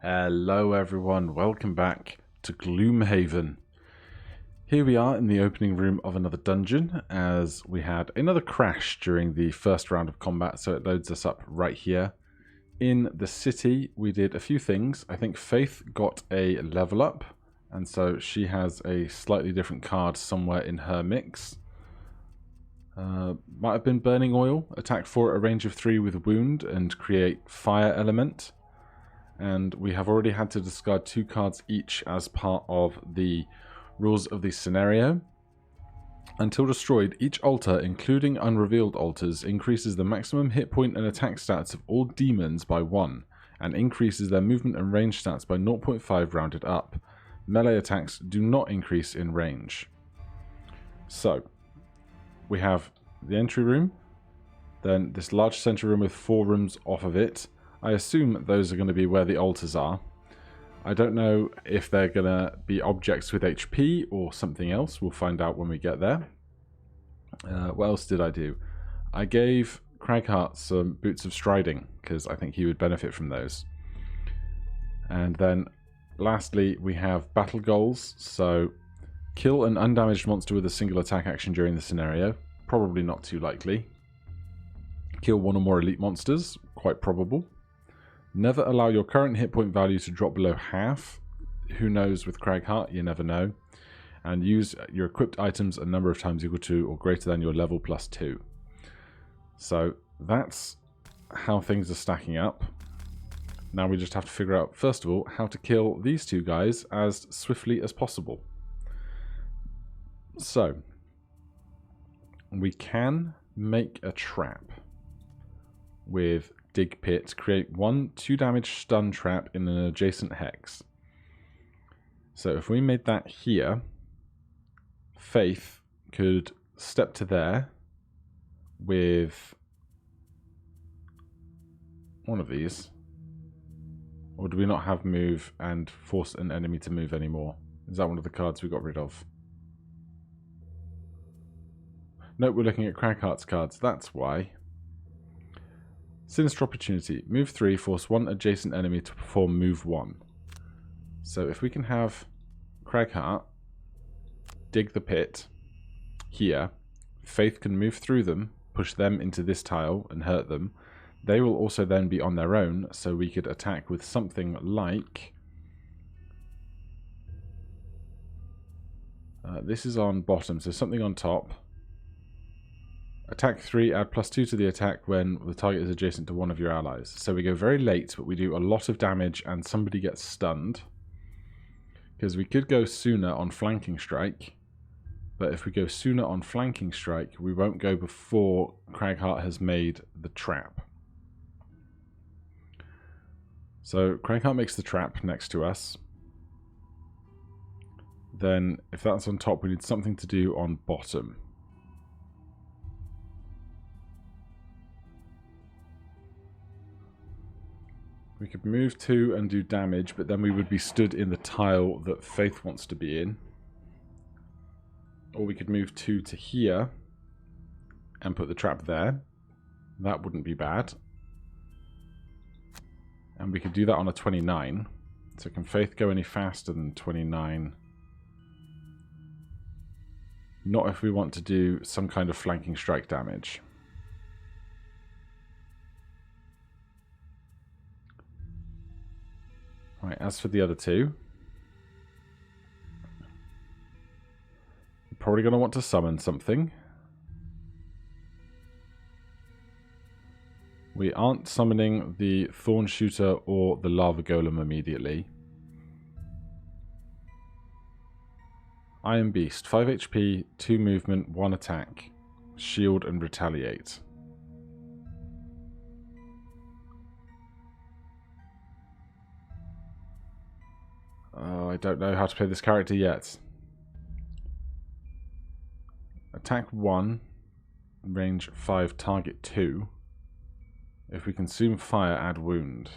Hello everyone, welcome back to Gloomhaven. Here we are in the opening room of another dungeon, as we had another crash during the first round of combat, so it loads us up right here. In the city, we did a few things. I think Faith got a level up, and so she has a slightly different card somewhere in her mix. Might have been Burning Oil, attack 4 at a range of 3 with Wound, and create Fire Element. And we have already had to discard 2 cards each as part of the rules of the scenario. Until destroyed, each altar, including unrevealed altars, increases the maximum hit point and attack stats of all demons by 1, and increases their movement and range stats by 0.5 rounded up. Melee attacks do not increase in range. So, we have the entry room, then this large center room with 4 rooms off of it. I assume those are going to be where the altars are. I don't know if they're going to be objects with HP or something else. We'll find out when we get there. What else did I do? I gave Craghart some Boots of Striding, because I think he would benefit from those. And then, lastly, we have battle goals. So, kill an undamaged monster with a single attack action during the scenario. Probably not too likely. Kill 1 or more elite monsters. Quite probable. Never allow your current hit point value to drop below half. Who knows with Craghart? You never know. And use your equipped items a number of times equal to or greater than your level plus 2. So that's how things are stacking up. Now we just have to figure out, first of all, how to kill these 2 guys as swiftly as possible. So, we can make a trap with Dig Pit, create 1 2 damage stun trap in an adjacent hex. So if we made that here, Faith could step to there with one of these. Or do we not have move and force an enemy to move anymore? Is that one of the cards we got rid of? Nope, we're looking at Craghart's cards, that's why. Sinister Opportunity. Move 3, force 1 adjacent enemy to perform move 1. So if we can have Craghart dig the pit here, Faith can move through them, push them into this tile and hurt them. They will also then be on their own, so we could attack with something like... this is on bottom, so something on top. Attack 3, add +2 to the attack when the target is adjacent to one of your allies. So we go very late, but we do a lot of damage and somebody gets stunned. Because we could go sooner on Flanking Strike. But if we go sooner on Flanking Strike, we won't go before Craghart has made the trap. So Craghart makes the trap next to us. Then, if that's on top, we need something to do on bottom. We could move 2 and do damage, but then we would be stood in the tile that Faith wants to be in. Or we could move 2 to here and put the trap there. That wouldn't be bad. And we could do that on a 29. So can Faith go any faster than 29? Not if we want to do some kind of flanking strike damage. Right, as for the other 2, you're probably going to want to summon something. We aren't summoning the Thorn Shooter or the Lava Golem immediately. Iron Beast, 5 HP, 2 movement, 1 attack, shield and retaliate. I don't know how to play this character yet. Attack 1, range 5, target 2. If we consume fire, add wound.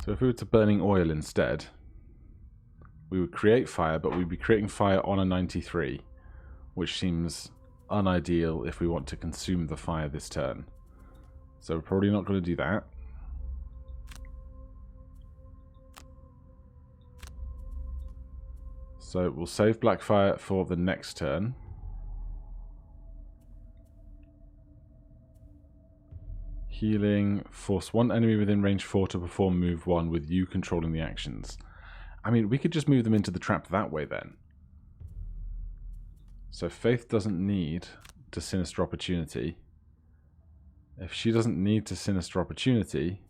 So if we were to Burning Oil instead, we would create fire, but we'd be creating fire on a 93, which seems unideal if we want to consume the fire this turn. So we're probably not going to do that. So we'll save Blackfire for the next turn. Healing. Force one enemy within range 4 to perform move 1 with you controlling the actions. I mean, we could just move them into the trap that way then. So Faith doesn't need to Sinister Opportunity. If she doesn't need to Sinister Opportunity,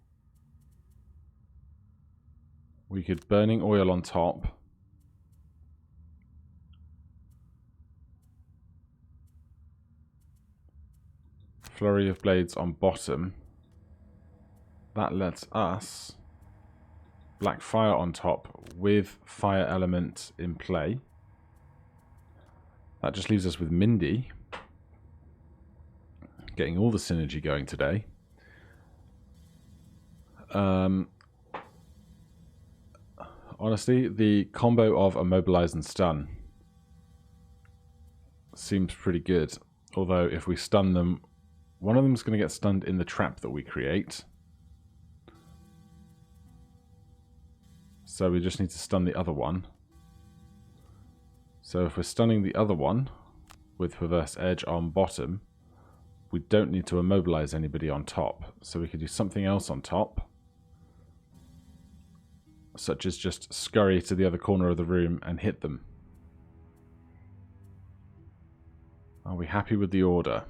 we could Burning Oil on top. Flurry of Blades on bottom. That lets us Black Fire on top with Fire Element in play. That just leaves us with Mindy. Getting all the synergy going today. Honestly, the combo of Immobilize and Stun seems pretty good. Although if we stun them, one of them is going to get stunned in the trap that we create. So we just need to stun the other one. So if we're stunning the other one with Perverse Edge on bottom, we don't need to immobilize anybody on top. So we could do something else on top. Such as just scurry to the other corner of the room and hit them. Are we happy with the order?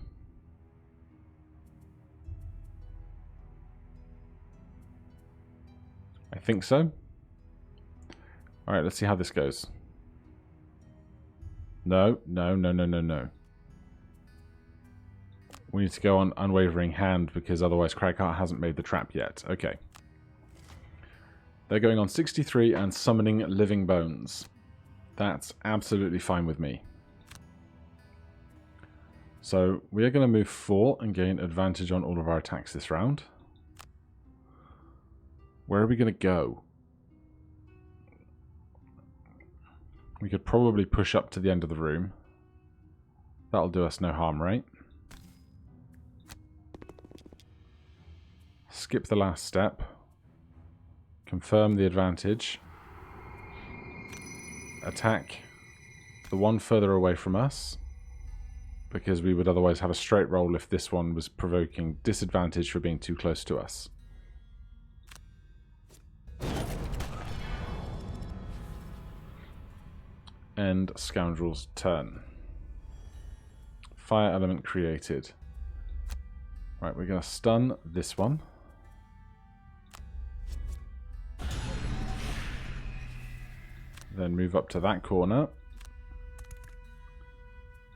I think so. Alright, let's see how this goes. No. We need to go on Unwavering Hand because otherwise Cragheart hasn't made the trap yet. Okay. They're going on 63 and summoning Living Bones. That's absolutely fine with me. So we are going to move 4 and gain advantage on all of our attacks this round. Where are we going to go? We could probably push up to the end of the room. That'll do us no harm, right? Skip the last step. Confirm the advantage. Attack the one further away from us, because we would otherwise have a straight roll if this one was provoking disadvantage for being too close to us. End Scoundrel's turn. Fire element created. Right, we're going to stun this one. Then move up to that corner.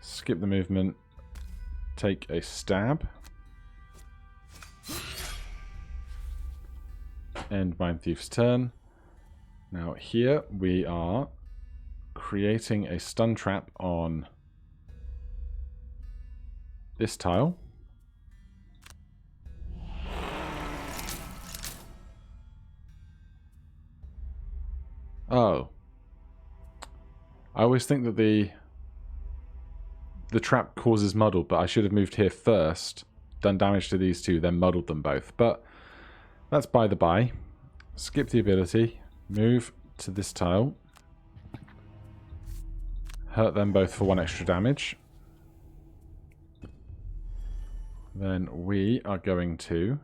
Skip the movement. Take a stab. End Mind Thief's turn. Now here we are creating a stun trap on this tile. Oh. I always think that the trap causes muddle, but I should have moved here first, done damage to these two, then muddled them both. But that's by the by. Skip the ability, move to this tile, hurt them both for 1 extra damage. Then we are going to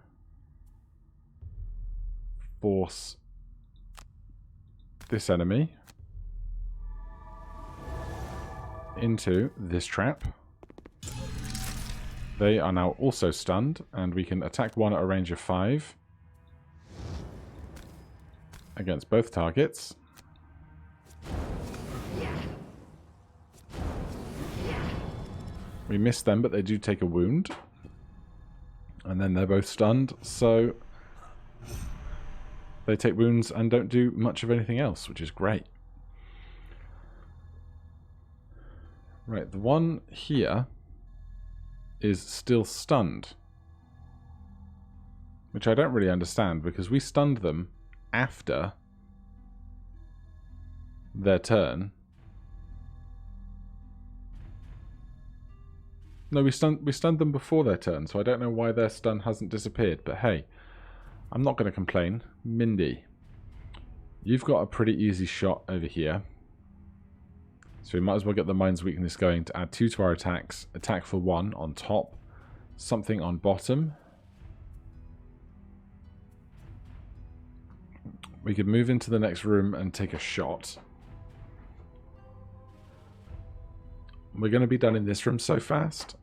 force this enemy into this trap. They are now also stunned, and we can attack one at a range of 5 against both targets. We miss them, but they do take a wound. And then they're both stunned, so they take wounds and don't do much of anything else, which is great. Right, the one here is still stunned, which I don't really understand, because we stunned them after their turn. No, we stunned them before their turn, so I don't know why their stun hasn't disappeared. But hey, I'm not going to complain. Mindy, you've got a pretty easy shot over here. So we might as well get the Mind's Weakness going to add 2 to our attacks. Attack for 1 on top. Something on bottom. We could move into the next room and take a shot. We're going to be done in this room so fast.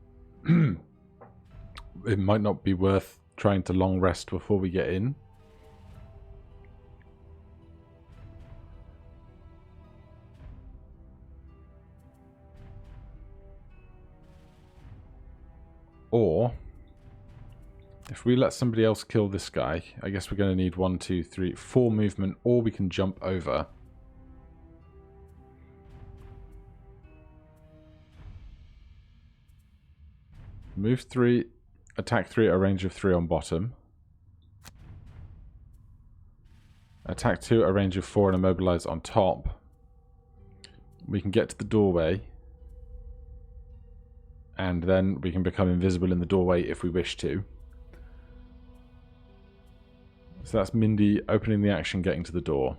It might not be worth trying to long rest before we get in. Or, if we let somebody else kill this guy, I guess we're going to need 1, 2, 3, 4 movement, or we can jump over. Move 3, attack 3 at a range of 3 on bottom. Attack 2 at a range of 4 and immobilize on top. We can get to the doorway. And then we can become invisible in the doorway if we wish to. So that's Mindy opening the action, getting to the door.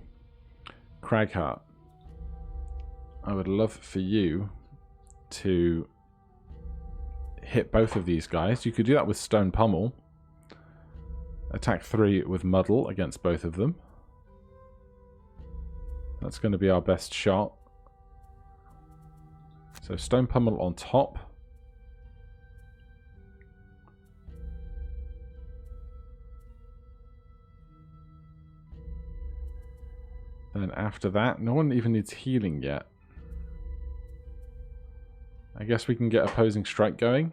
Craghart, I would love for you to hit both of these guys. You could do that with Stone Pummel. Attack 3 with Muddle against both of them. That's going to be our best shot. So Stone Pummel on top. Then after that, no one even needs healing yet. I guess we can get opposing strike going.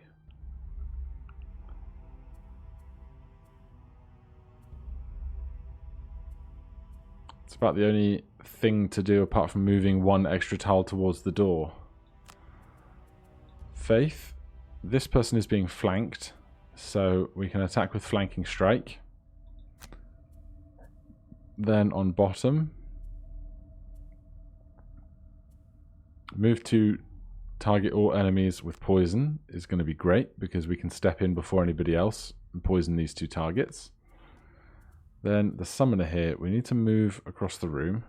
It's about the only thing to do apart from moving 1 extra tile towards the door. Faith, this person is being flanked, so we can attack with flanking strike. Then on bottom, move to target all enemies with poison is going to be great because we can step in before anybody else and poison these 2 targets. Then the summoner here, we need to move across the room.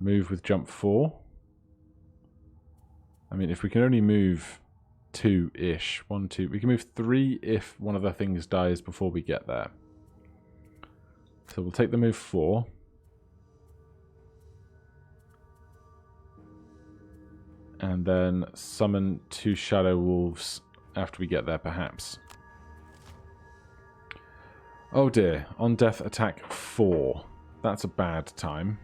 Move with jump 4. I mean, if we can only move 2-ish, 1, 2, we can move 3 if one of the things dies before we get there. So we'll take the move 4. And then summon 2 Shadow Wolves after we get there, perhaps. Oh dear, on death attack 4. That's a bad time.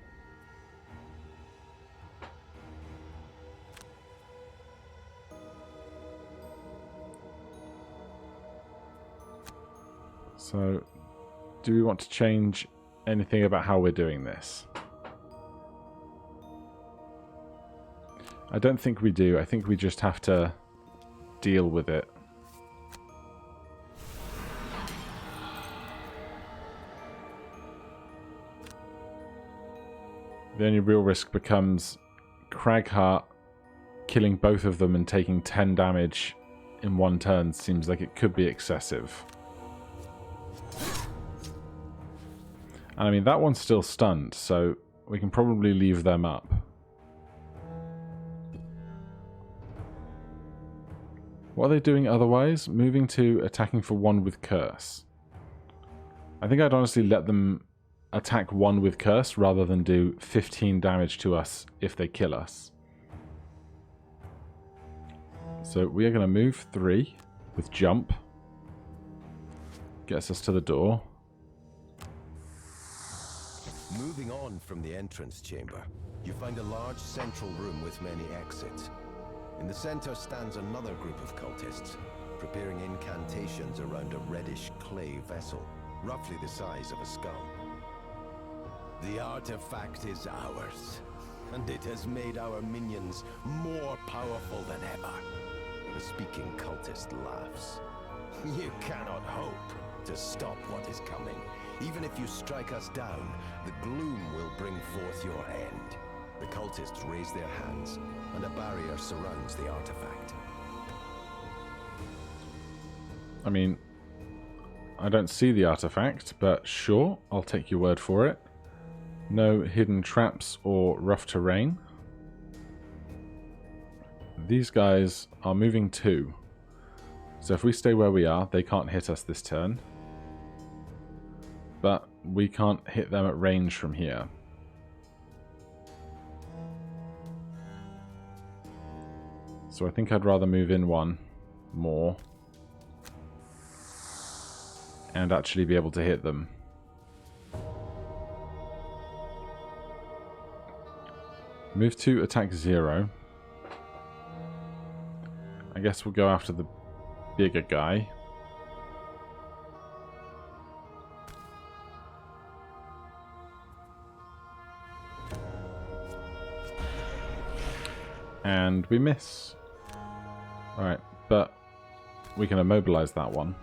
So, do we want to change anything about how we're doing this? I don't think we do. I think we just have to deal with it. The only real risk becomes Craghart killing both of them and taking 10 damage in 1 turn. Seems like it could be excessive. And I mean, that one's still stunned, so we can probably leave them up. What are they doing otherwise? Moving to attacking for 1 with Curse. I think I'd honestly let them attack 1 with Curse rather than do 15 damage to us if they kill us. So we are going to move 3 with Jump. Gets us to the door. Moving on from the entrance chamber, you find a large central room with many exits. In the center stands another group of cultists, preparing incantations around a reddish clay vessel, roughly the size of a skull. The artifact is ours, and it has made our minions more powerful than ever. The speaking cultist laughs. You cannot hope to stop what is coming. Even if you strike us down, the gloom will bring forth your end. The cultists raise their hands, and a barrier surrounds the artifact. I mean, I don't see the artifact, but sure, I'll take your word for it. No hidden traps or rough terrain. These guys are moving too. So if we stay where we are, they can't hit us this turn. But we can't hit them at range from here. So I think I'd rather move in one more. And actually be able to hit them. Move 2, attack 0. I guess we'll go after the bigger guy. And we miss. Alright, but we can immobilize that one.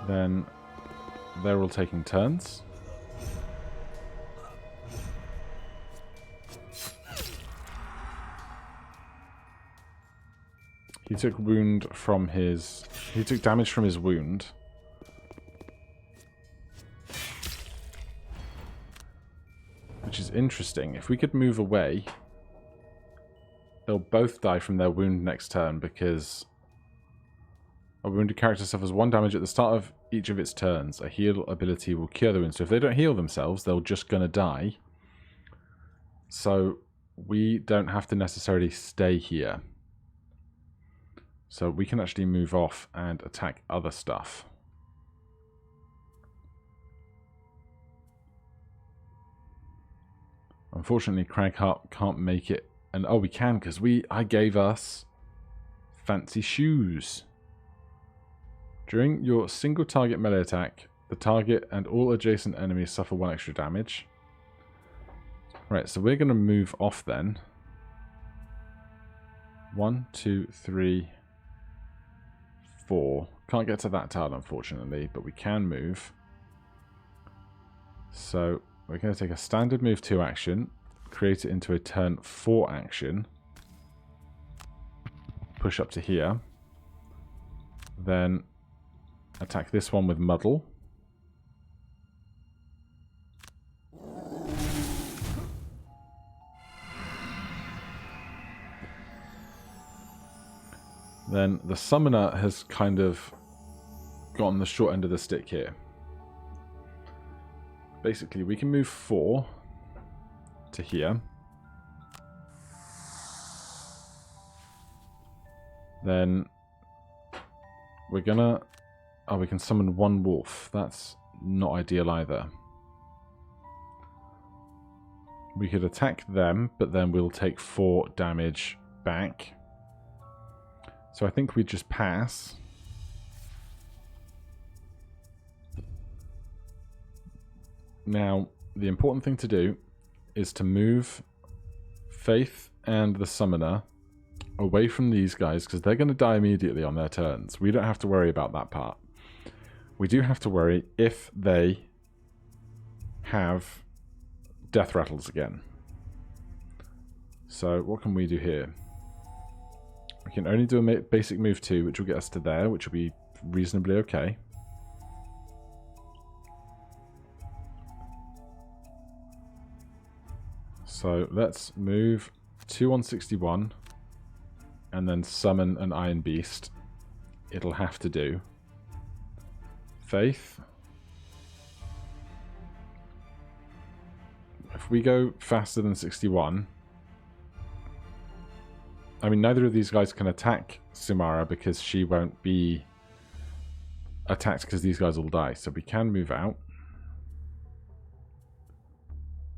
Then they're all taking turns. He took wound from his... He took damage from his wound. Which is interesting. If we could move away, they'll both die from their wound next turn because a wounded character suffers 1 damage at the start of each of its turns. A heal ability will cure the wound. So if they don't heal themselves, they're just going to die. So we don't have to necessarily stay here. So we can actually move off and attack other stuff. Unfortunately, Cragheart can't make it. And oh, we can because I gave us fancy shoes. During your single target melee attack, the target and all adjacent enemies suffer 1 extra damage. Right, so we're going to move off then. 1, 2, 3, 4. Can't get to that tile, unfortunately, but we can move. So we're going to take a standard move 2 action, create it into a turn 4 action, push up to here, then attack this one with Muddle. Then the Summoner has kind of gotten the short end of the stick here. Basically, we can move 4 to here. Then we're gonna... Oh, we can summon 1 wolf. That's not ideal either. We could attack them, but then we'll take 4 damage back. So I think we just pass. Now, the important thing to do is to move Faith and the Summoner away from these guys, because they're going to die immediately on their turns. We don't have to worry about that part. We do have to worry if they have death rattles again. So what can we do here? We can only do a basic move 2, which will get us to there, which will be reasonably okay. So let's move 2 on 61 and then summon an Iron Beast. It'll have to do. Faith. If we go faster than 61... I mean, neither of these guys can attack Sumara because she won't be attacked because these guys will die. So we can move out.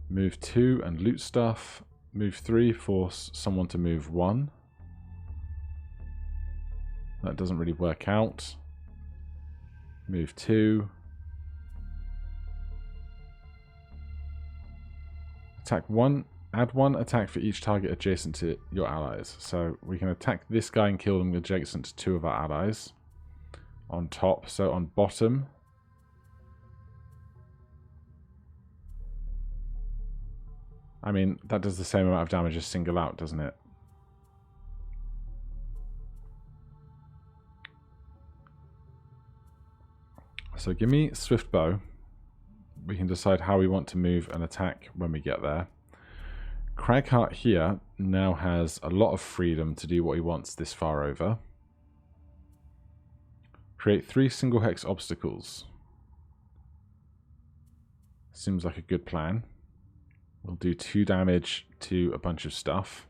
Move 2 and loot stuff. Move 3, force someone to move 1. That doesn't really work out. Move 2. Attack 1. Add 1 attack for each target adjacent to your allies. So we can attack this guy and kill them adjacent to 2 of our allies. On top. So on bottom. I mean, that does the same amount of damage as single out, doesn't it? So give me Swift Bow. We can decide how we want to move and attack when we get there. Cragheart here now has a lot of freedom to do what he wants this far over. Create 3 single hex obstacles. Seems like a good plan. We'll do 2 damage to a bunch of stuff.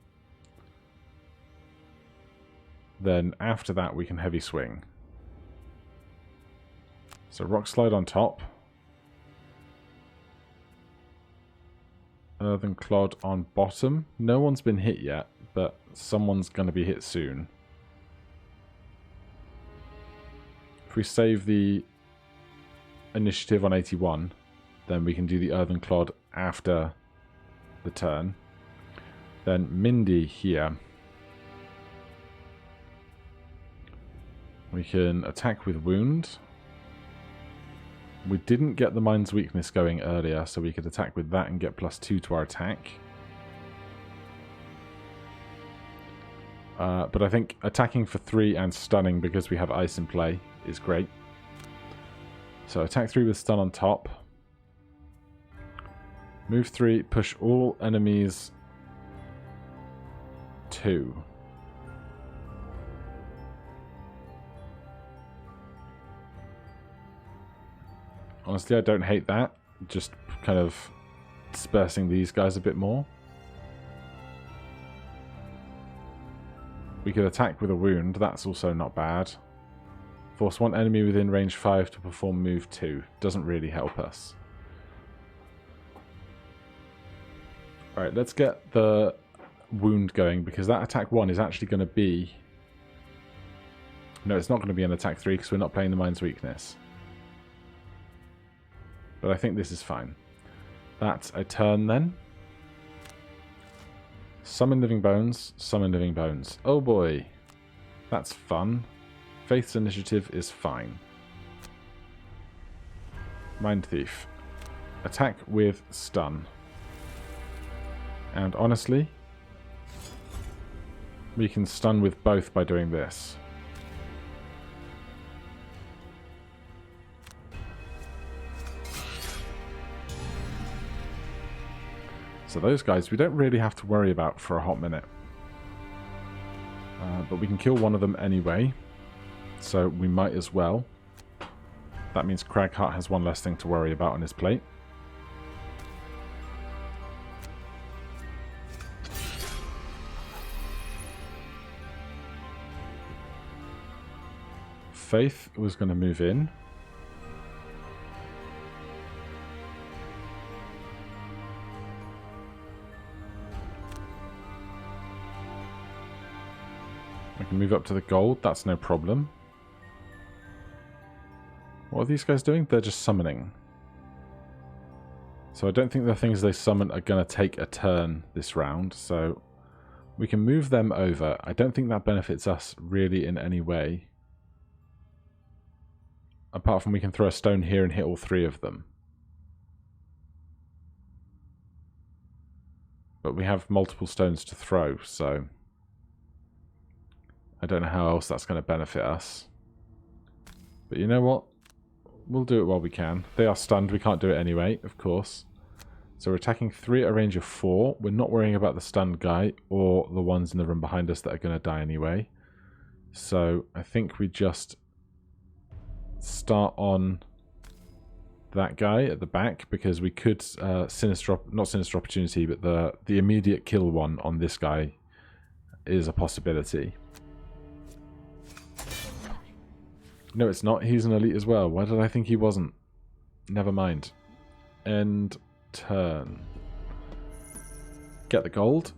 Then after that we can heavy swing. So rock slide on top. Earthen clod on bottom. No one's been hit yet, but someone's going to be hit soon. If we save the initiative on 81, then we can do the earthen clod after the turn. Then Mindy here. We can attack with wound. We didn't get the mind's weakness going earlier, so we could attack with that and get +2 to our attack. But I think attacking for 3 and stunning because we have ice in play is great. So attack 3 with stun on top. Move 3, push all enemies 2. Honestly, I don't hate that. Just kind of dispersing these guys a bit more. We could attack with a wound. That's also not bad. Force 1 enemy within range 5 to perform move 2. Doesn't really help us. Alright, let's get the wound going, because that attack 1 is actually going to be... No, it's not going to be an attack 3 because we're not playing the mind's weakness. But I think this is fine. That's a turn then. Summon Living Bones, summon Living Bones. Oh boy. That's fun. Faith's initiative is fine. Mind Thief. Attack with stun. And honestly, we can stun with both by doing this. So those guys we don't really have to worry about for a hot minute. But we can kill one of them anyway. So we might as well. That means Cragheart has one less thing to worry about on his plate. Faith was going to move in. I can move up to the gold, that's no problem. What are these guys doing? They're just summoning. So I don't think the things they summon are going to take a turn this round, so we can move them over. I don't think that benefits us really in any way. Apart from we can throw a stone here and hit all 3 of them. But we have multiple stones to throw, so I don't know how else that's going to benefit us. But you know what? We'll do it while we can. They are stunned. We can't do it anyway, of course. So we're attacking 3 at a range of 4. We're not worrying about the stunned guy or the ones in the room behind us that are going to die anyway. So I think we just start on that guy at the back, because we could not Sinister Opportunity, but the immediate kill one on this guy is a possibility. No, it's not. He's an elite as well. Why did I think he wasn't? Never mind. End turn. Get the gold.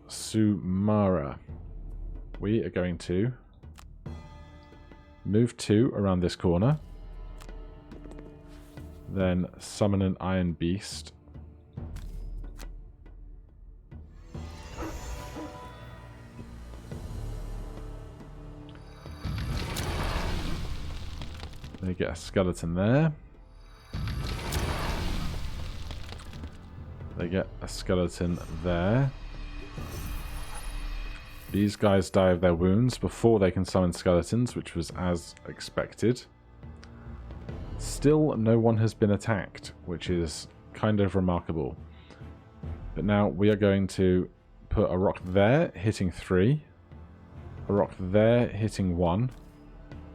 Sumara. We are going to move 2 around this corner. Then summon an Iron Beast. They get a skeleton there. They get a skeleton there. These guys die of their wounds before they can summon skeletons, which was as expected. Still, no one has been attacked, which is kind of remarkable. But now we are going to put a rock there, hitting 3. A rock there, hitting 1.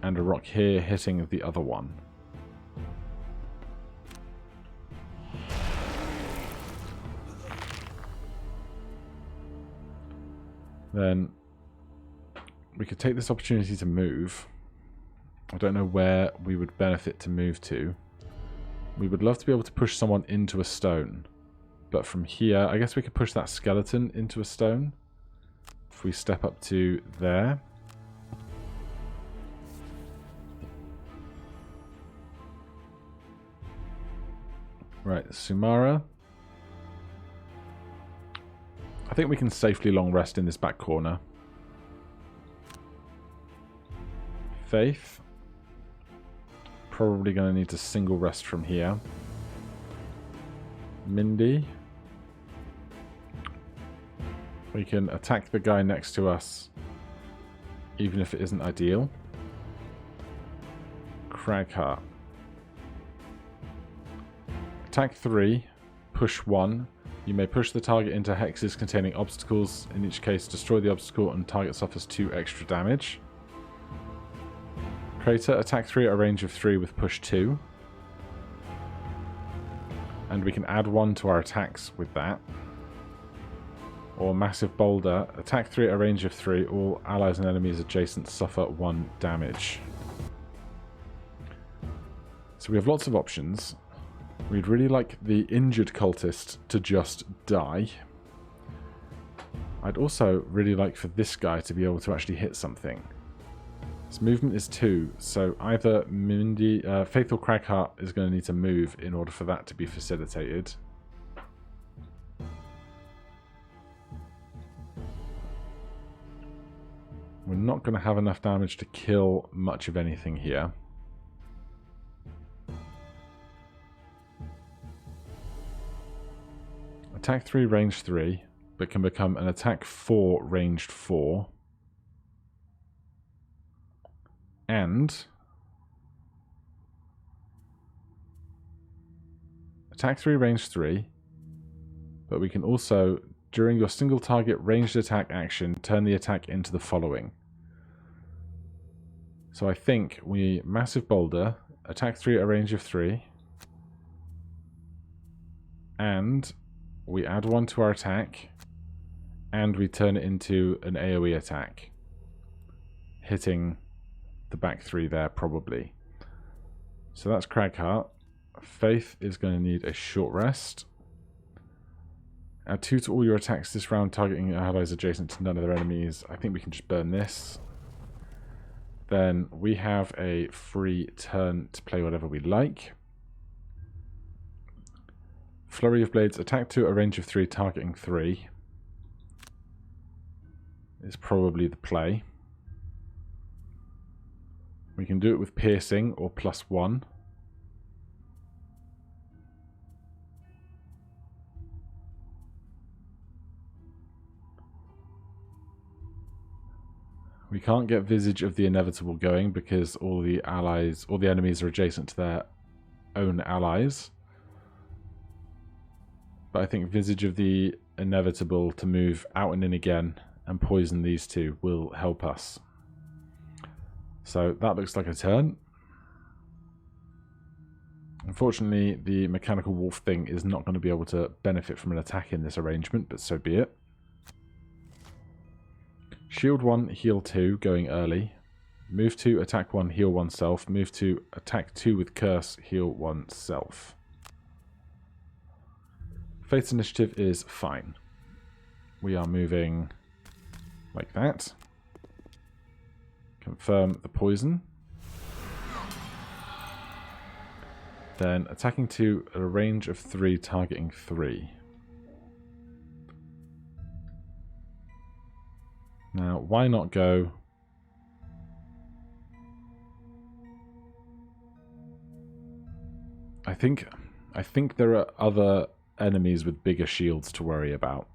And a rock here, hitting the other one. Then we could take this opportunity to move. I don't know where we would benefit to move to. We would love to be able to push someone into a stone. But from here, I guess we could push that skeleton into a stone. If we step up to there. Right, Sumara. I think we can safely long rest in this back corner. Faith. Probably going to need to single rest from here. Mindy. We can attack the guy next to us, even if it isn't ideal. Cragheart. Attack 3, push 1. You may push the target into hexes containing obstacles. In each case, destroy the obstacle and target suffers 2 extra damage. Crater, attack 3 at a range of 3 with push 2. And we can add 1 to our attacks with that. Or Massive Boulder, attack 3 at a range of 3. All allies and enemies adjacent suffer 1 damage. So we have lots of options. We'd really like the injured cultist to just die. I'd also really like for this guy to be able to actually hit something. His movement is 2, so either Mindy, Faithful Cragheart is going to need to move in order for that to be facilitated. We're not going to have enough damage to kill much of anything here. Attack 3, range 3, but can become an attack 4, ranged 4. And attack 3, range 3, but we can also, during your single target ranged attack action, turn the attack into the following. So I think we Massive Boulder, attack 3 at a range of 3, and we add 1 to our attack, and we turn it into an AoE attack, hitting the back 3 there, probably. So that's Cragheart. Faith is going to need a short rest. Add 2 to all your attacks this round, targeting allies adjacent to none of their enemies. I think we can just burn this. Then we have a free turn to play whatever we like. Flurry of Blades, attack 2 at a range of 3, targeting 3. Is probably the play. We can do it with piercing or +1. We can't get Visage of the Inevitable going because all the enemies are adjacent to their own allies. But I think Visage of the Inevitable to move out and in again and poison these two will help us. So that looks like a turn. Unfortunately, the mechanical wolf thing is not going to be able to benefit from an attack in this arrangement, but so be it. Shield 1, heal 2, going early. Move 2, attack 1, heal 1 self. Move 2, attack 2 with curse, heal 1 self. Fate's initiative is fine. We are moving like that. Confirm the poison. Then attacking 2 at a range of 3, targeting 3. Now, why not go... I think there are other enemies with bigger shields to worry about.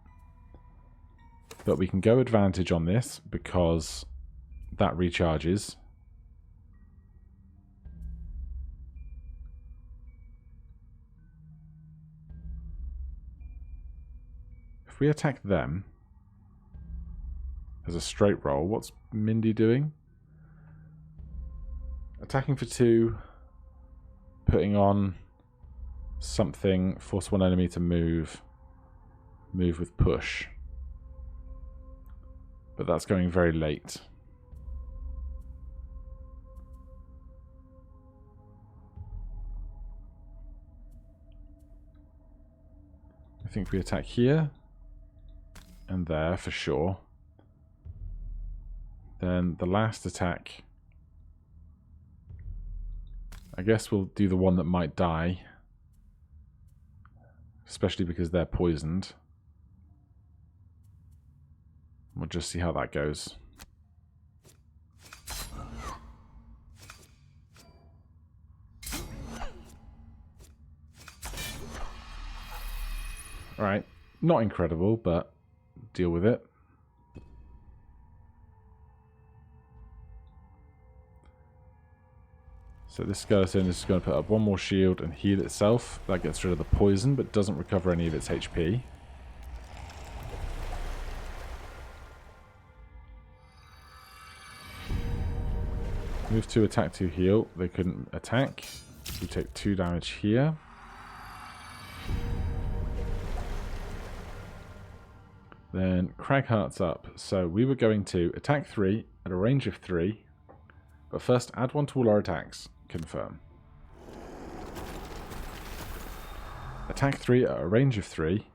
But we can go advantage on this because that recharges. If we attack them as a straight roll, what's Mindy doing? Attacking for 2, putting on something, force one enemy to move with push. But that's going very late. I think we attack here and there for sure. Then the last attack, I guess we'll do the one that might die, especially because they're poisoned. We'll just see how that goes. Alright, not incredible, but deal with it. So this skeleton is going to put up one more shield and heal itself. That gets rid of the poison, but doesn't recover any of its HP. Move 2, attack 2, heal. They couldn't attack. We take 2 damage here. Then Cragheart's up. So we were going to attack 3 at a range of 3. But first, add 1 to all our attacks. Confirm. Attack 3 at a range of 3.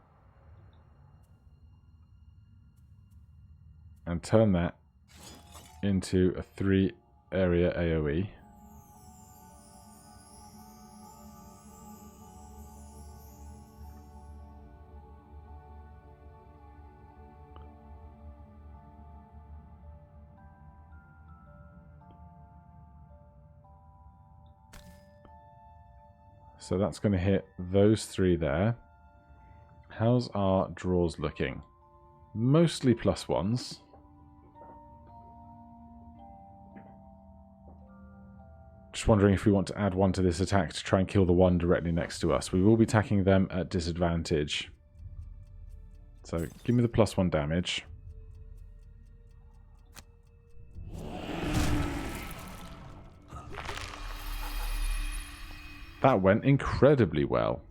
And turn that into a 3 area AoE. So that's going to hit those 3 there. How's our draws looking? Mostly +1s. Just wondering if we want to add 1 to this attack to try and kill the one directly next to us. We will be attacking them at disadvantage. So give me the +1 damage. That went incredibly well.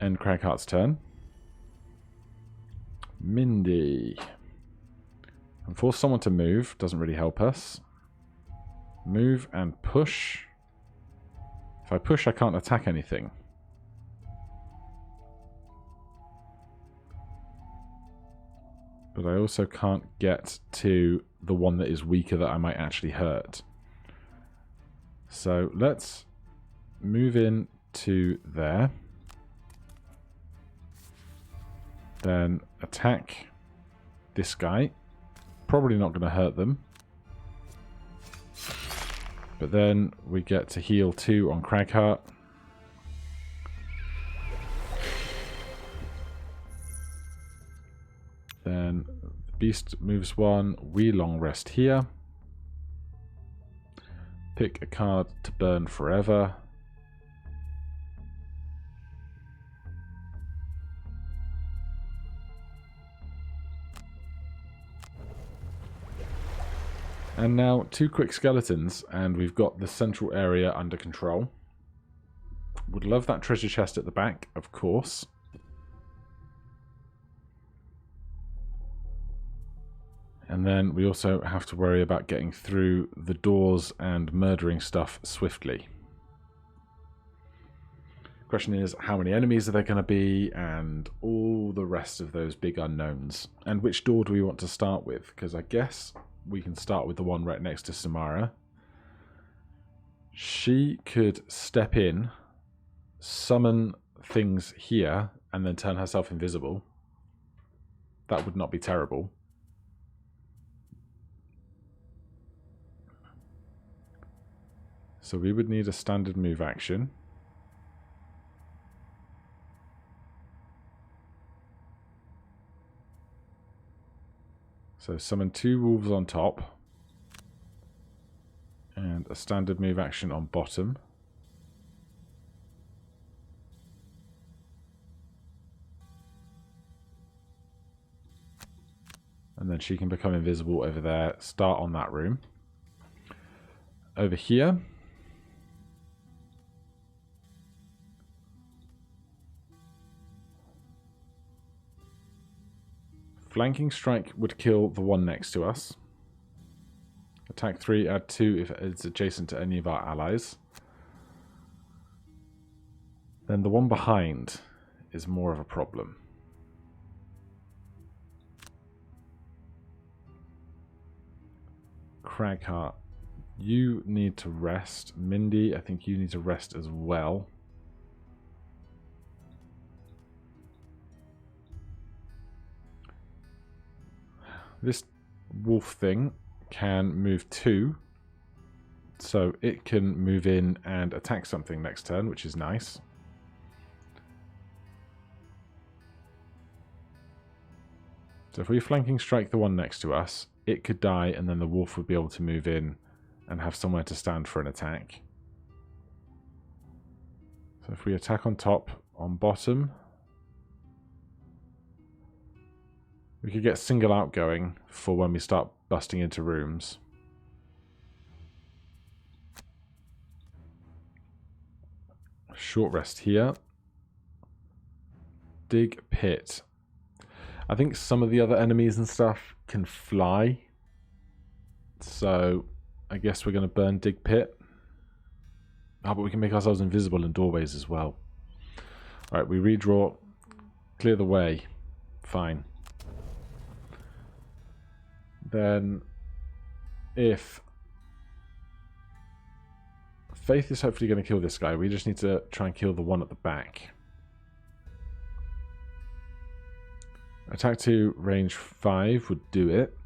End Cragheart's turn. Mindy. And force someone to move. Doesn't really help us. Move and push. If I push, I can't attack anything. But I also can't get to the one that is weaker that I might actually hurt. So let's move in to there. Then attack this guy. Probably not going to hurt them. But then we get to heal 2 on Cragheart. Then the beast moves 1. We long rest here. Pick a card to burn forever. And now 2 quick skeletons, and we've got the central area under control. Would love that treasure chest at the back, of course. And then we also have to worry about getting through the doors and murdering stuff swiftly. Question is, how many enemies are there going to be, and all the rest of those big unknowns. And which door do we want to start with? Because I guess we can start with the one right next to Samara. She could step in, summon things here, and then turn herself invisible. That would not be terrible. So we would need a standard move action. So summon 2 wolves on top. And a standard move action on bottom. And then she can become invisible over there. Start on that room. Over here. Flanking strike would kill the one next to us. Attack 3, add 2 if it's adjacent to any of our allies. Then the one behind is more of a problem. Cragheart, you need to rest. Mindy, I think you need to rest as well. This wolf thing can move 2, so it can move in and attack something next turn, which is nice. So if we flanking strike the one next to us, it could die and then the wolf would be able to move in and have somewhere to stand for an attack. So if we attack on top, on bottom, we could get single out going for when we start busting into rooms. Short rest here. Dig pit. I think some of the other enemies and stuff can fly. So I guess we're going to burn dig pit. Ah, but we can make ourselves invisible in doorways as well. Alright, we redraw. Clear the way. Fine. Then, if Faith is hopefully going to kill this guy, we just need to try and kill the one at the back. Attack 2, range 5 would do it.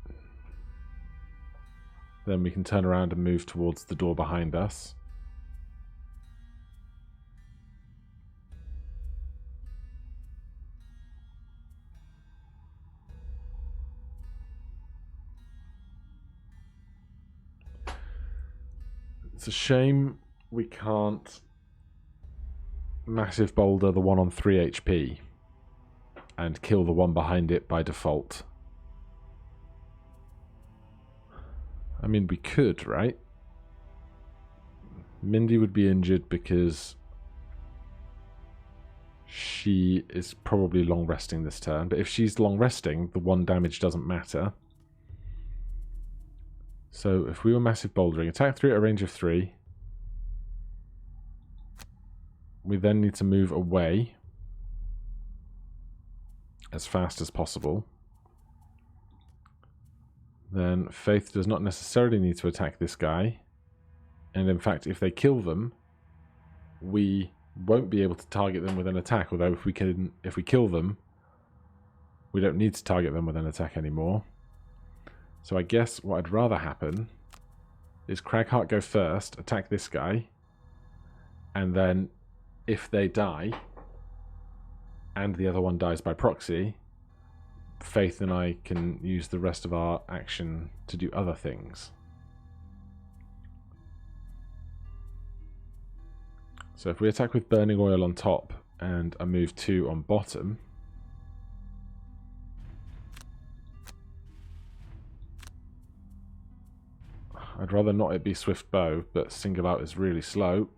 Then we can turn around and move towards the door behind us. It's a shame we can't massive boulder the one on 3 HP and kill the one behind it by default. I mean, we could, right? Mindy would be injured because she is probably long resting this turn, but if she's long resting, the 1 damage doesn't matter. So if we were massive bouldering, attack 3 at a range of 3. We then need to move away as fast as possible. Then Faith does not necessarily need to attack this guy. And in fact, if they kill them, we won't be able to target them with an attack. Although if we kill them, we don't need to target them with an attack anymore. So I guess what I'd rather happen is Cragheart go first, attack this guy, and then if they die, and the other one dies by proxy, Faith and I can use the rest of our action to do other things. So if we attack with Burning Oil on top and a move 2 on bottom, I'd rather not it be Swift Bow, but single out is really slow.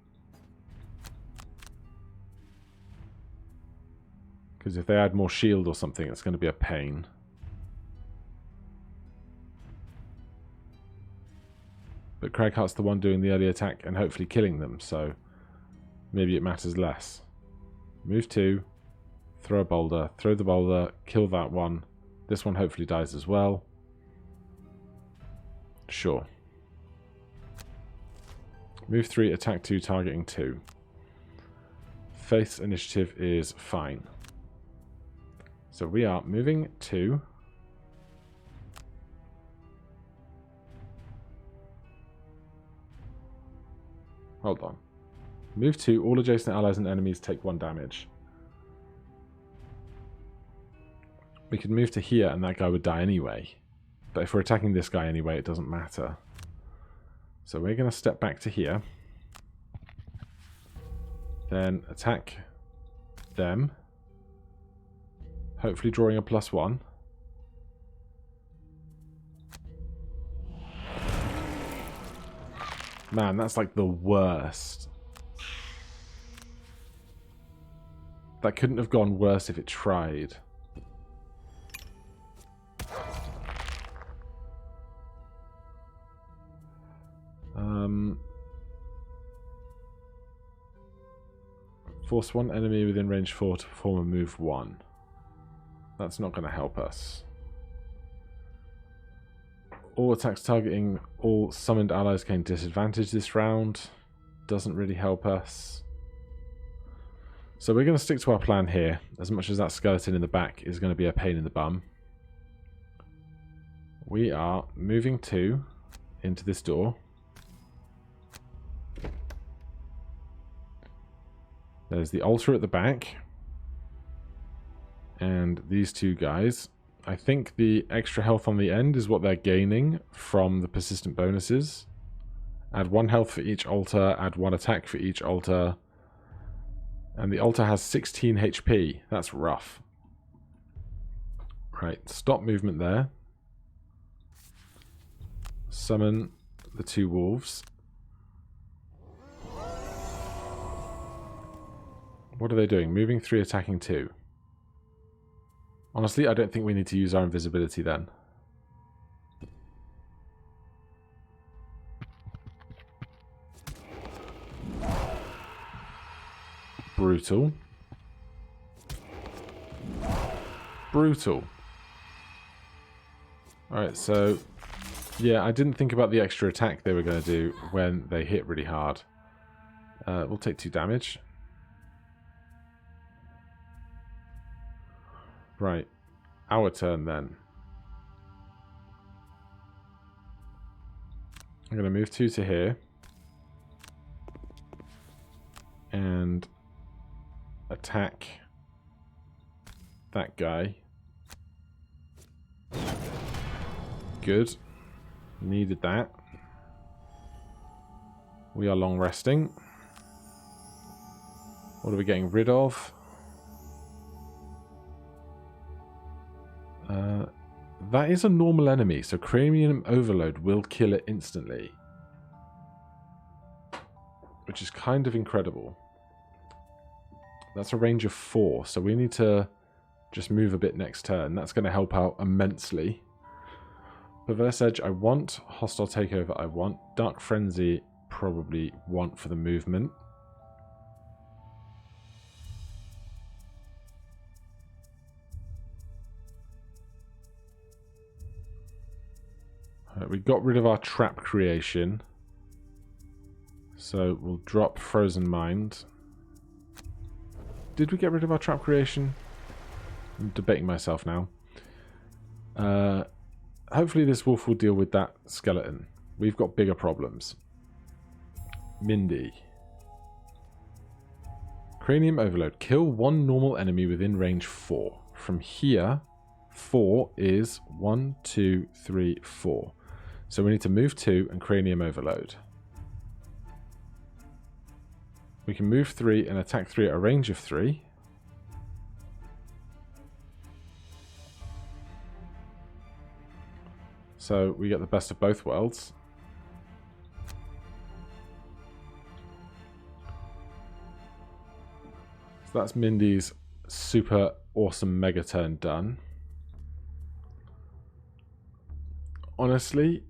Because if they add more shield or something, it's going to be a pain. But Cragheart's the one doing the early attack and hopefully killing them, so maybe it matters less. Move 2, throw a boulder, throw the boulder, kill that one. This one hopefully dies as well. Sure. Move 3, attack 2, targeting 2. Faith's initiative is fine. So we are moving 2. Hold on. Move 2, all adjacent allies and enemies take 1 damage. We could move to here and that guy would die anyway. But if we're attacking this guy anyway, it doesn't matter. So we're going to step back to here. Then attack them. Hopefully drawing a +1. Man, that's like the worst. That couldn't have gone worse if it tried. Force one enemy within range 4 to perform a move 1. That's not going to help us. All attacks targeting all summoned allies gain disadvantage this round. Doesn't really help us. So we're going to stick to our plan here, as much as that skeleton in the back is going to be a pain in the bum. We are moving 2 into this door. There's the altar at the back. And these two guys. I think the extra health on the end is what they're gaining from the persistent bonuses. Add 1 health for each altar, add 1 attack for each altar. And the altar has 16 HP. That's rough. Right, stop movement there. Summon the 2 wolves. What are they doing? Moving 3, attacking 2. Honestly, I don't think we need to use our invisibility then. Brutal. Brutal. Alright, so... yeah, I didn't think about the extra attack they were going to do when they hit really hard. We'll take 2 damage. Right. Our turn then. I'm going to move 2 to here. And attack that guy. Good. Needed that. We are long resting. What are we getting rid of? That is a normal enemy, so Cranium Overload will kill it instantly. Which is kind of incredible. That's a range of 4, so we need to just move a bit next turn. That's going to help out immensely. Perverse Edge I want. Hostile Takeover I want. Dark Frenzy probably want for the movement. We got rid of our trap creation. So we'll drop Frozen Mind. Did we get rid of our trap creation? I'm debating myself now. Hopefully this wolf will deal with that skeleton. We've got bigger problems. Mindy. Cranium Overload. Kill 1 normal enemy within range 4. From here, 4 is 1, 2, 3, 4. So we need to move 2 and Cranium Overload. We can move 3 and attack 3 at a range of 3. So we get the best of both worlds. So that's Mindy's super awesome mega turn done. Honestly,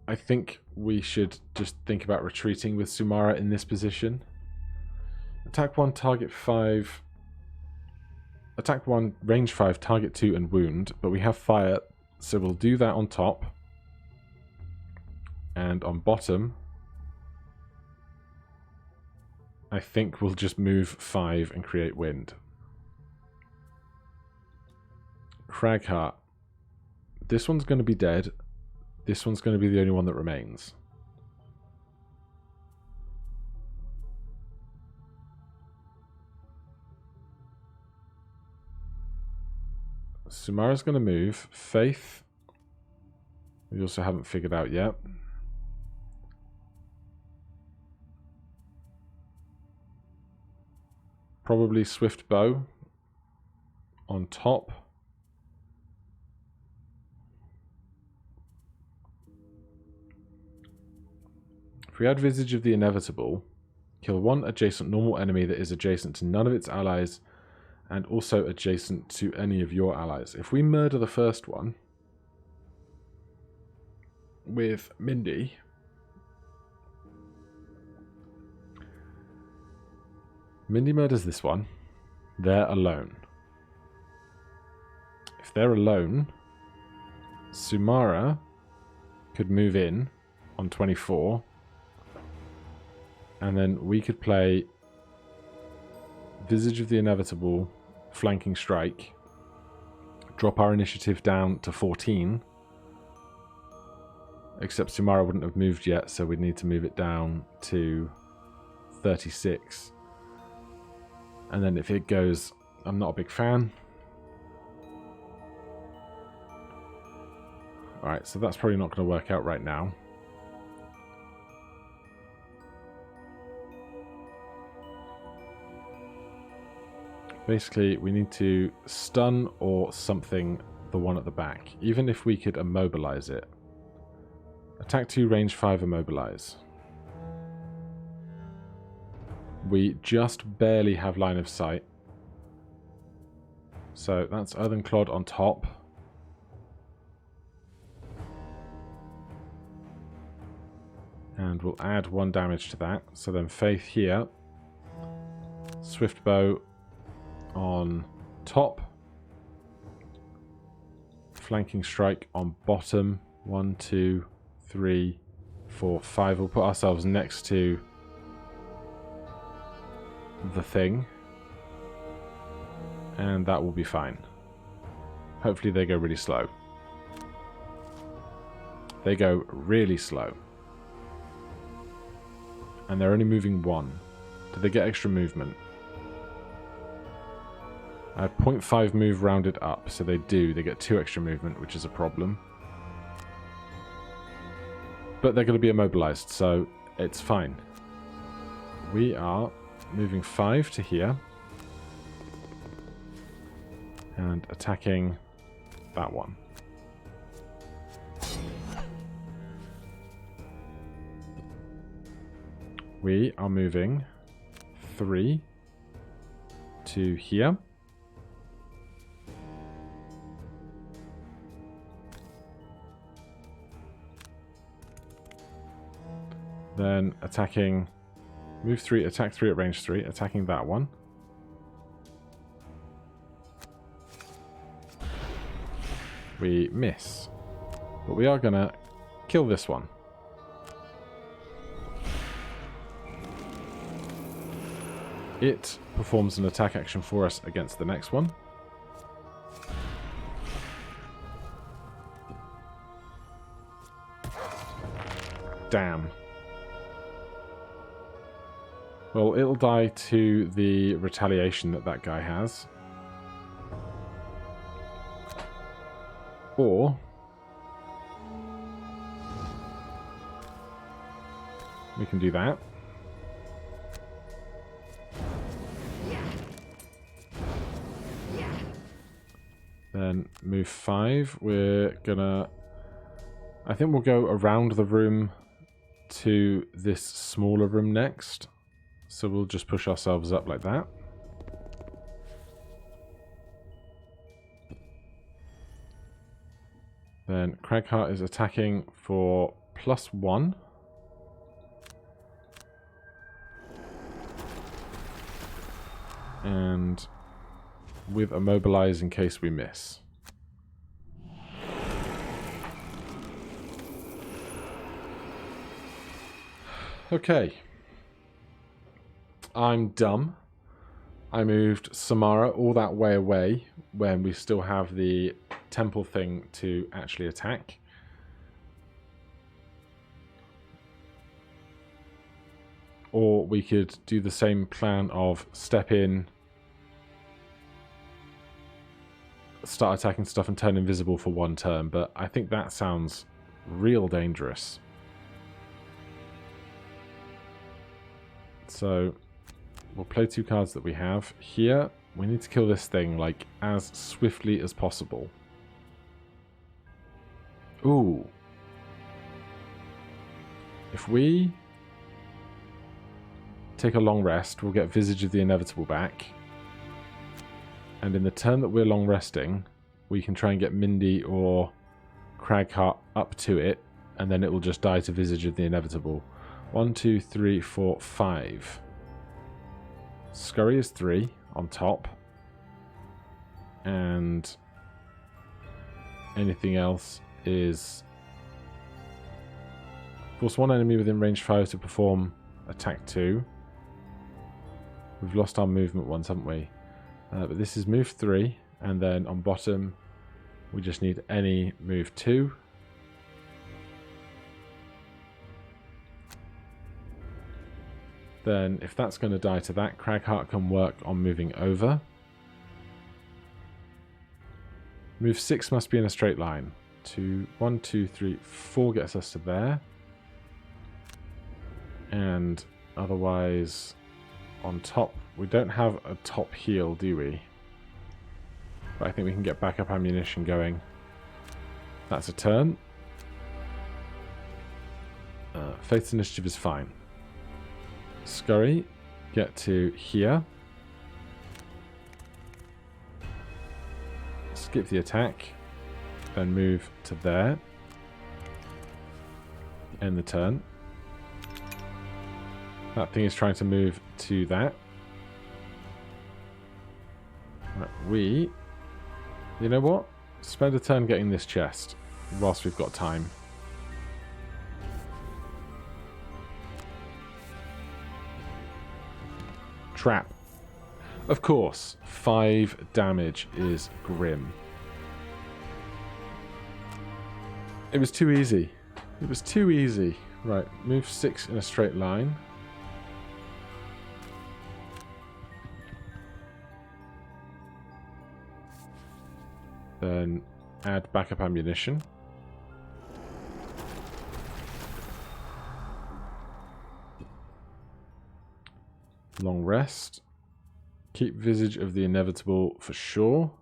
I think we should just think about retreating with Sumara in this position. Attack 1, target 5. Attack 1, range 5, target 2 and wound. But we have fire, so we'll do that on top. And on bottom, I think we'll just move 5 and create wind. Cragheart. This one's going to be dead. This one's going to be the only one that remains. Sumara's going to move. Faith we also haven't figured out yet. Probably swift bow on top. If we add Visage of the Inevitable, kill one adjacent normal enemy that is adjacent to none of its allies and also adjacent to any of your allies. If we murder the first one with Mindy, Mindy murders this one, they're alone. If they're alone, Sumara could move in on 24, and then we could play Visage of the Inevitable, Flanking Strike, drop our initiative down to 14, except Sumara wouldn't have moved yet, so we'd need to move it down to 36. And then if it goes, I'm not a big fan. Alright, so that's probably not going to work out right now. Basically, we need to stun or something the one at the back, even if we could immobilize it. Attack 2, range 5, immobilize. We just barely have line of sight. So that's Earthen Clod on top. And we'll add 1 damage to that. So then Faith here. Swift Bow on top. Flanking Strike on bottom. 1, 2, 3, 4, 5. We'll put ourselves next to the thing, and that will be fine. Hopefully they go really slow. They go really slow. And they're only moving 1. Do they get extra movement? I had 0.5 move rounded up, so they do. They get 2 extra movement, which is a problem. But they're going to be immobilized, so it's fine. We are moving 5 to here. And attacking that one. We are moving 3 to here. Then attacking, move 3, attack 3 at range 3, attacking that one. We miss. But we are going to kill this one. It performs an attack action for us against the next one. Damn. Well, it'll die to the retaliation that that guy has. Or we can do that. Then move 5. We're gonna... I think we'll go around the room to this smaller room next. So we'll just push ourselves up like that. Then Cragheart is attacking for +1. And with immobilize in case we miss. Okay. I'm dumb. I moved Samara all that way away when we still have the temple thing to actually attack. Or we could do the same plan of step in, start attacking stuff and turn invisible for 1 turn, but I think that sounds real dangerous. So we'll play 2 cards that we have. Here, we need to kill this thing, like, as swiftly as possible. Ooh. If we take a long rest, we'll get Visage of the Inevitable back. And in the turn that we're long resting, we can try and get Mindy or Cragheart up to it, and then it will just die to Visage of the Inevitable. 1, 2, 3, 4, 5. Scurry is 3 on top. And anything else is force 1 enemy within range 5 to perform attack 2. We've lost our movement ones, haven't we? But this is move 3, and then on bottom we just need any move 2. Then if that's going to die to that, Cragheart can work on moving over. Move 6 must be in a straight line. 1, 2, 3, 4 gets us to there. And otherwise, on top, we don't have a top heal, do we? But I think we can get backup ammunition going. That's a turn. Faith's Initiative is fine. Scurry, get to here. Skip the attack. Then move to there. End the turn. That thing is trying to move to that. Right, you know what? Spend a turn getting this chest whilst we've got time. Trap. Of course, 5 damage is grim. It was too easy. It was too easy. Right, move 6 in a straight line. Then add backup ammunition. Long rest. Keep Visage of the Inevitable for sure.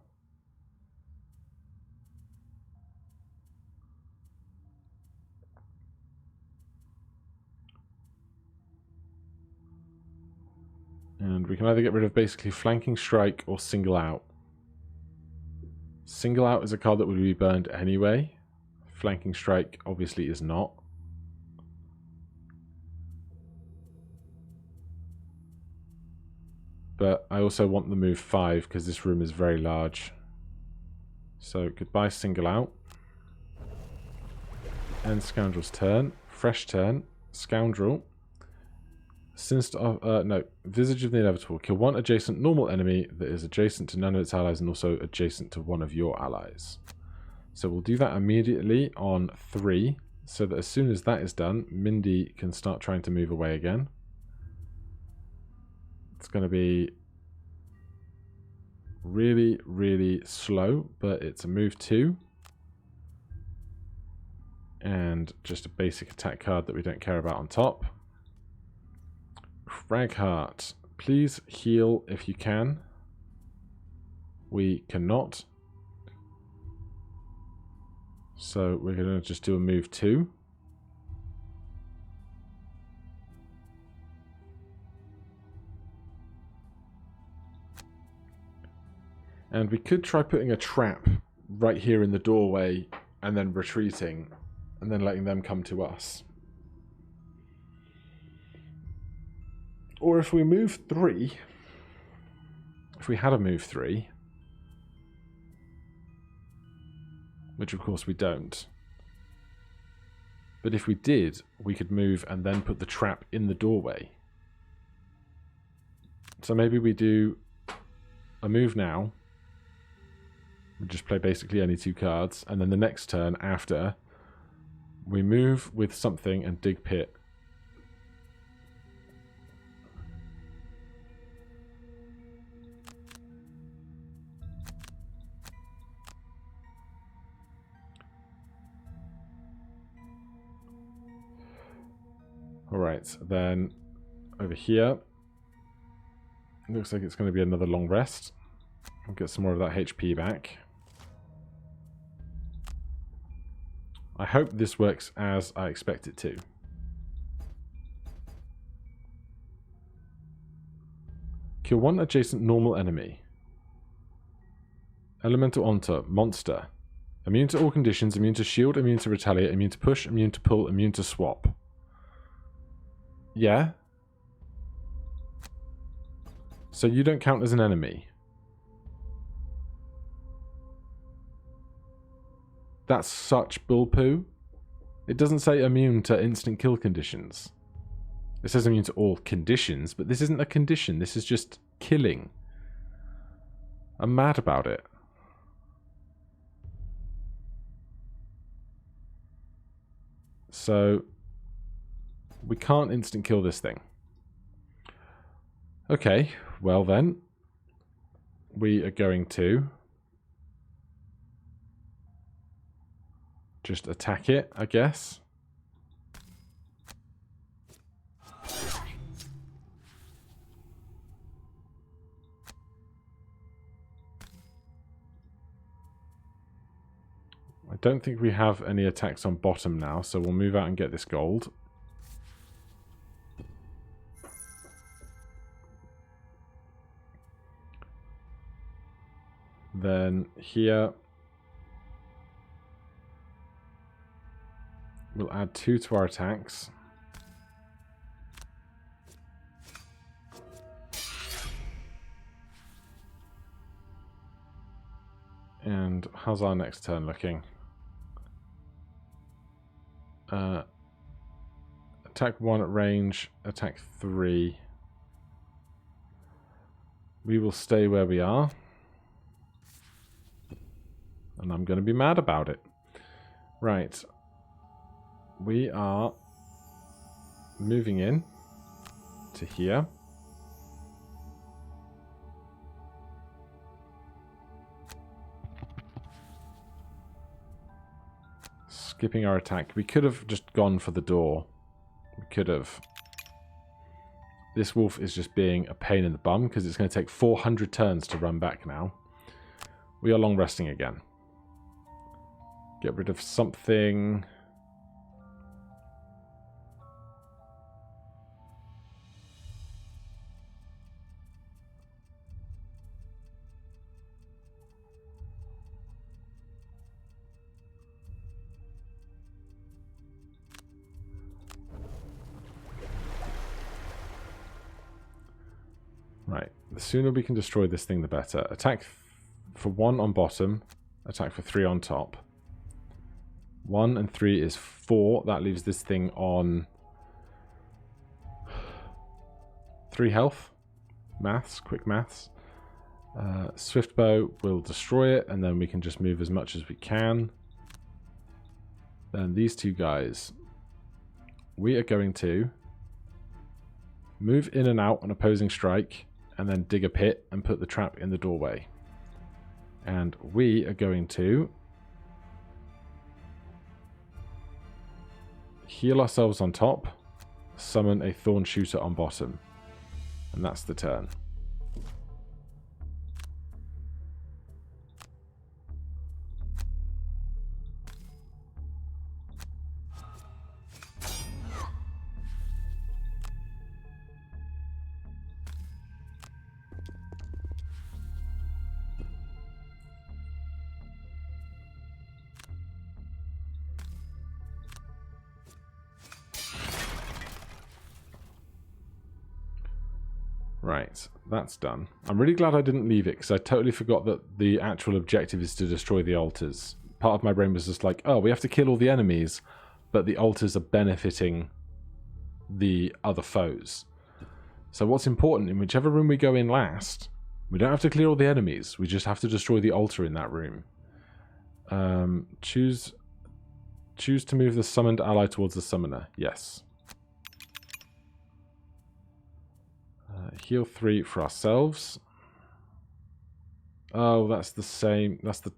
And we can either get rid of basically Flanking Strike or Single Out. Single Out is a card that would be burned anyway. Flanking Strike obviously is not. But I also want the move 5 because this room is very large. So goodbye Single Out. End Scoundrel's turn. Fresh turn. Scoundrel. Visage of the Inevitable. Kill 1 adjacent normal enemy that is adjacent to none of its allies and also adjacent to one of your allies. So we'll do that immediately on 3, so that as soon as that is done, Mindy can start trying to move away again. It's going to be really, really slow, but it's a move 2. And just a basic attack card that we don't care about on top. Cragheart, please heal if you can. We cannot. So we're going to just do a move 2. And we could try putting a trap right here in the doorway and then retreating and then letting them come to us. Or if we move 3, if we had a move 3, which of course we don't, but if we did, we could move and then put the trap in the doorway. So maybe we do a move now. We just play basically any 2 cards, and then the next turn after, we move with something and dig pit. Alright, then over here. Looks like it's going to be another long rest. I'll get some more of that HP back. I hope this works as I expect it to. Kill one adjacent normal enemy. Elemental onto monster. Immune to all conditions, immune to shield, immune to retaliate, immune to push, immune to pull, immune to swap. Yeah. So you don't count as an enemy. That's such bullpoo. It doesn't say immune to instant kill conditions. It says immune to all conditions, but this isn't a condition. This is just killing. I'm mad about it. So, we can't instant kill this thing. Okay, well then, we are going to just attack it, I guess. I don't think we have any attacks on bottom now, so we'll move out and get this gold. Then here, we'll add 2 to our attacks. And how's our next turn looking? Attack 1 at range, attack 3. We will stay where we are. And I'm going to be mad about it. Right. We are moving in to here. Skipping our attack. We could have just gone for the door. We could have. This wolf is just being a pain in the bum because it's going to take 400 turns to run back now. We are long resting again. Get rid of something. Right, the sooner we can destroy this thing, the better. Attack for 1 on bottom, attack for 3 on top. 1 and 3 is 4. That leaves this thing on 3 health. Maths, quick maths. Swift bow will destroy it, and then we can just move as much as we can. Then these 2 guys, we are going to move in and out on opposing strike, and then dig a pit and put the trap in the doorway. And we are going to heal ourselves on top, summon a thorn shooter on bottom. And that's the turn. Right, that's done. I'm really glad I didn't leave it, because I totally forgot that the actual objective is to destroy the altars. Part of my brain was just like, oh, we have to kill all the enemies, but the altars are benefiting the other foes. So what's important, in whichever room we go in last, we don't have to clear all the enemies, we just have to destroy the altar in that room. Choose to move the summoned ally towards the summoner. Yes. Heal 3 for ourselves. Oh, that's the same. That's the...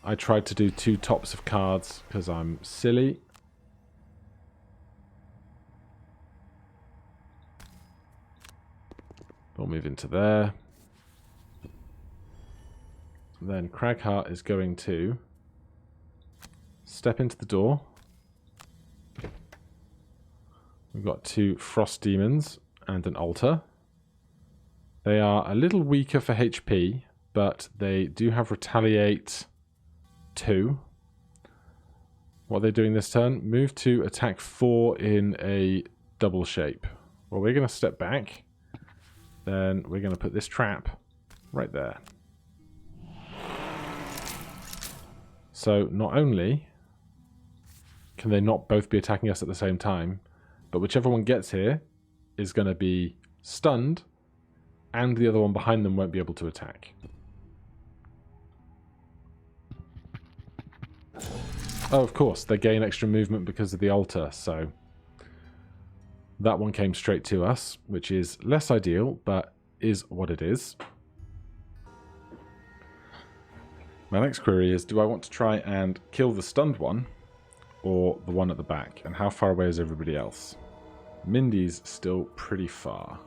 I tried to do 2 tops of cards because I'm silly. We'll move into there. Then Cragheart is going to step into the door. We've got 2 Frost Demons and an Altar. They are a little weaker for HP, but they do have Retaliate 2. What are they doing this turn? Move to attack 4 in a double shape. Well, we're going to step back. Then we're going to put this trap right there. So not only can they not both be attacking us at the same time, but whichever one gets here is going to be stunned, and the other one behind them won't be able to attack. Oh, of course, they gain extra movement because of the altar, so that one came straight to us, which is less ideal, but is what it is. My next query is, do I want to try and kill the stunned one, or the one at the back? And how far away is everybody else? Mindy's still pretty far.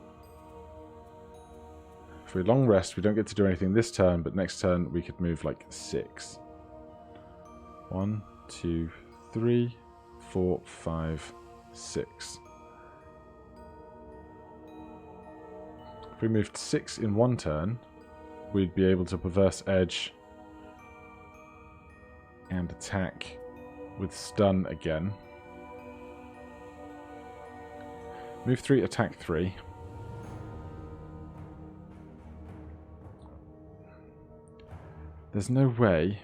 If we long rest, we don't get to do anything this turn, but next turn we could move like 6. 1, 2, 3, 4, 5, 6. If we moved 6 in one turn, we'd be able to Perverse Edge and attack with stun again. Move 3, attack 3. There's no way,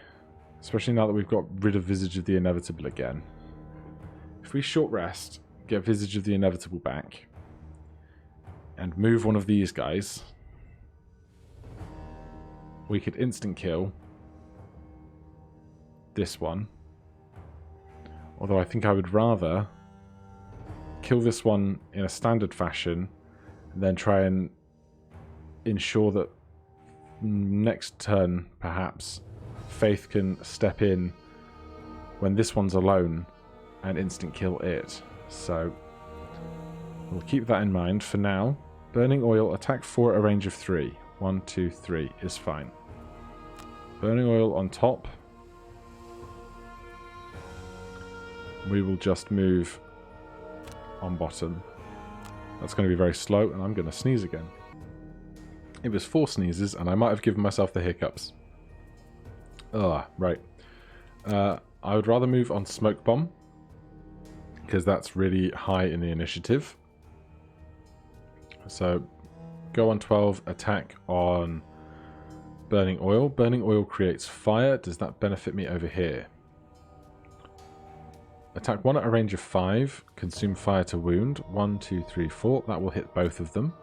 especially now that we've got rid of Visage of the Inevitable again. If we short rest, get Visage of the Inevitable back, and move one of these guys, we could instant kill this one. Although I think I would rather kill this one in a standard fashion, and then try and ensure that next turn, perhaps, Faith can step in when this one's alone and instant kill it. So we'll keep that in mind for now. Burning Oil, attack 4 at a range of 3. 1, 2, 3 is fine. Burning Oil on top. We will just move on bottom. That's going to be very slow, and I'm going to sneeze again. It was 4 sneezes, and I might have given myself the hiccups. Right. I would rather move on Smoke Bomb, because that's really high in the initiative. So, go on 12, attack on Burning Oil. Burning Oil creates fire. Does that benefit me over here? Attack 1 at a range of 5. Consume fire to wound. 1, 2, 3, 4. That will hit both of them.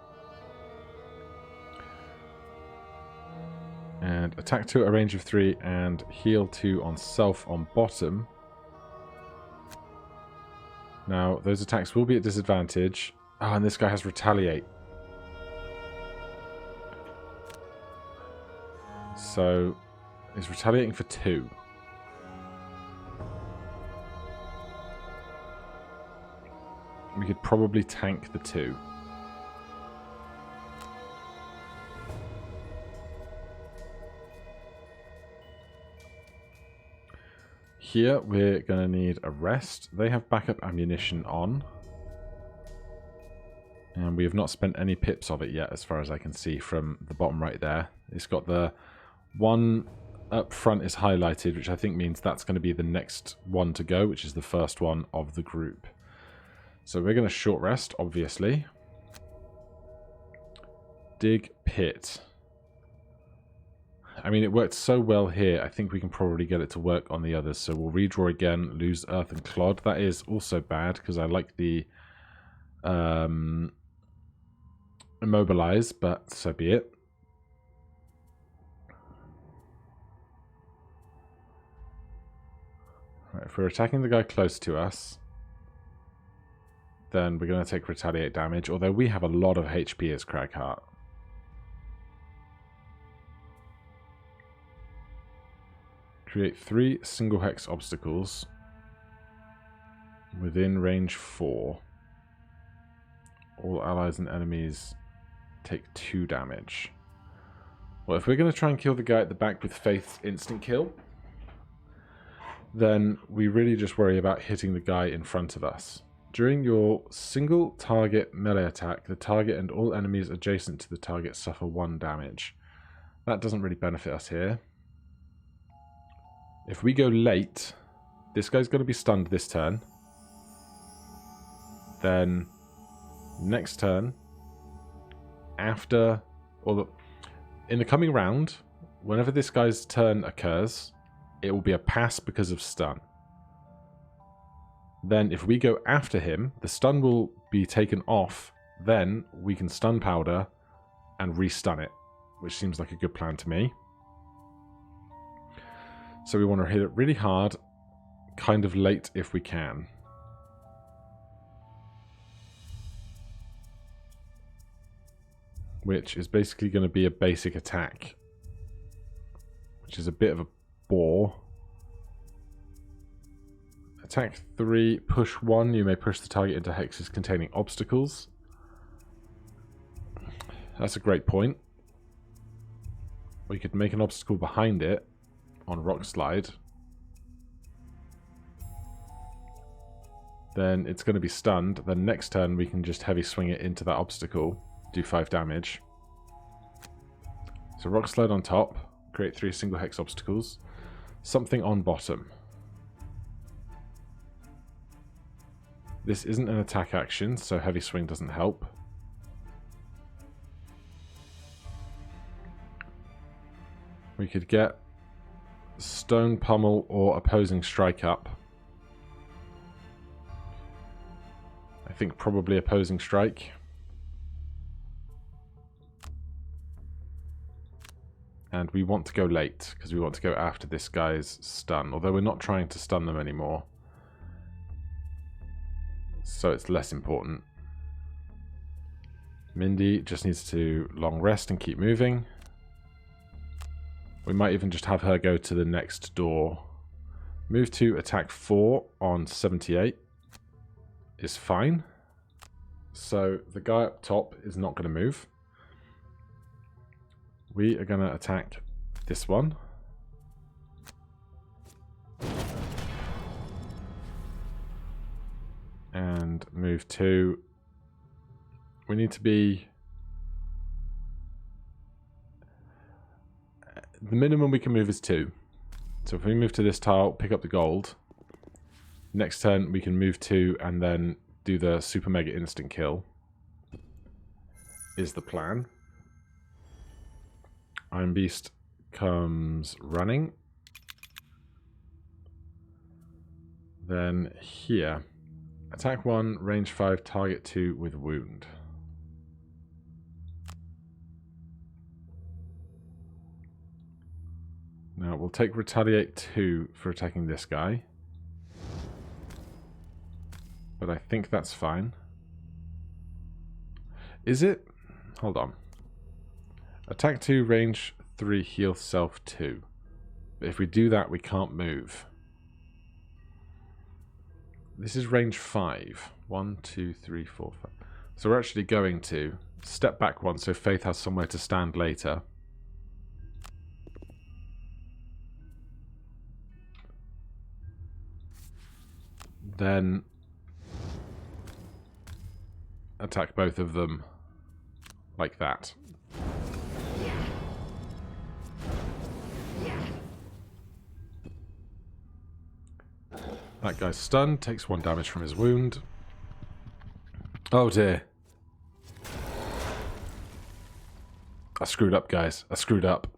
And attack 2 at a range of 3 and heal 2 on self on bottom. Now, those attacks will be at disadvantage. Oh, and this guy has Retaliate. So, he's retaliating for 2. We could probably tank the 2. Here, we're going to need a rest. They have backup ammunition on. And we have not spent any pips of it yet, as far as I can see from the bottom right there. It's got the one up front is highlighted, which I think means that's going to be the next one to go, which is the first one of the group. So we're going to short rest, obviously. Dig pit. I mean, it worked so well here, I think we can probably get it to work on the others. So we'll redraw again, lose Earth and Clod. That is also bad, because I like the Immobilize, but so be it. Right, if we're attacking the guy close to us, then we're going to take Retaliate damage, although we have a lot of HP as Cragheart. Create 3 single hex obstacles within range 4. All allies and enemies take 2 damage. Well, if we're going to try and kill the guy at the back with Faith's instant kill, then we really just worry about hitting the guy in front of us. During your single target melee attack, the target and all enemies adjacent to the target suffer 1 damage. That doesn't really benefit us here. If we go late, this guy's going to be stunned this turn. Then next turn, after, or in the coming round, whenever this guy's turn occurs, it will be a pass because of stun. Then if we go after him, the stun will be taken off. Then we can stun powder and re-stun it, which seems like a good plan to me. So we want to hit it really hard, kind of late if we can. Which is basically going to be a basic attack, which is a bit of a bore. Attack 3, push 1. You may push the target into hexes containing obstacles. That's a great point. We could make an obstacle behind it on rock slide. Then it's going to be stunned. Then next turn we can just heavy swing it into that obstacle. Do 5 damage. So rock slide on top. Create 3 single hex obstacles. Something on bottom. This isn't an attack action, so heavy swing doesn't help. We could get stone pummel or opposing strike up. I think probably opposing strike. And we want to go late, because we want to go after this guy's stun. Although we're not trying to stun them anymore. So it's less important. Mindy just needs to long rest and keep moving. We might even just have her go to the next door. Move to attack 4 on 78 is fine. So the guy up top is not going to move. We are going to attack this one. And move 2. We need to be... The minimum we can move is 2. So if we move to this tile, pick up the gold. Next turn we can move 2 and then do the super mega instant kill. Is the plan. Iron Beast comes running. Then here. Attack 1, range 5, target 2 with wound. Now we'll take retaliate 2 for attacking this guy. But I think that's fine. Is it? Hold on. Attack 2, range 3, heal self 2. But if we do that, we can't move. This is range 5. 1, 2, 3, 4, 5. So we're actually going to step back 1 so Faith has somewhere to stand later. Then attack both of them like that. That guy's stunned, takes 1 damage from his wound. Oh dear. I screwed up, guys. I screwed up.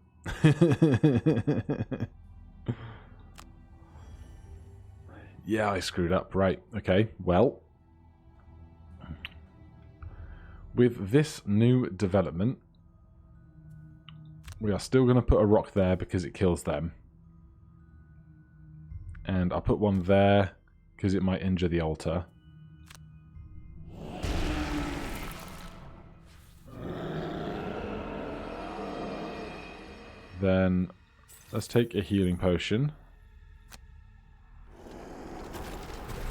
Yeah, I screwed up. Right. Okay. Well, with this new development, we are still going to put a rock there because it kills them. And I'll put one there because it might injure the altar. Then let's take a healing potion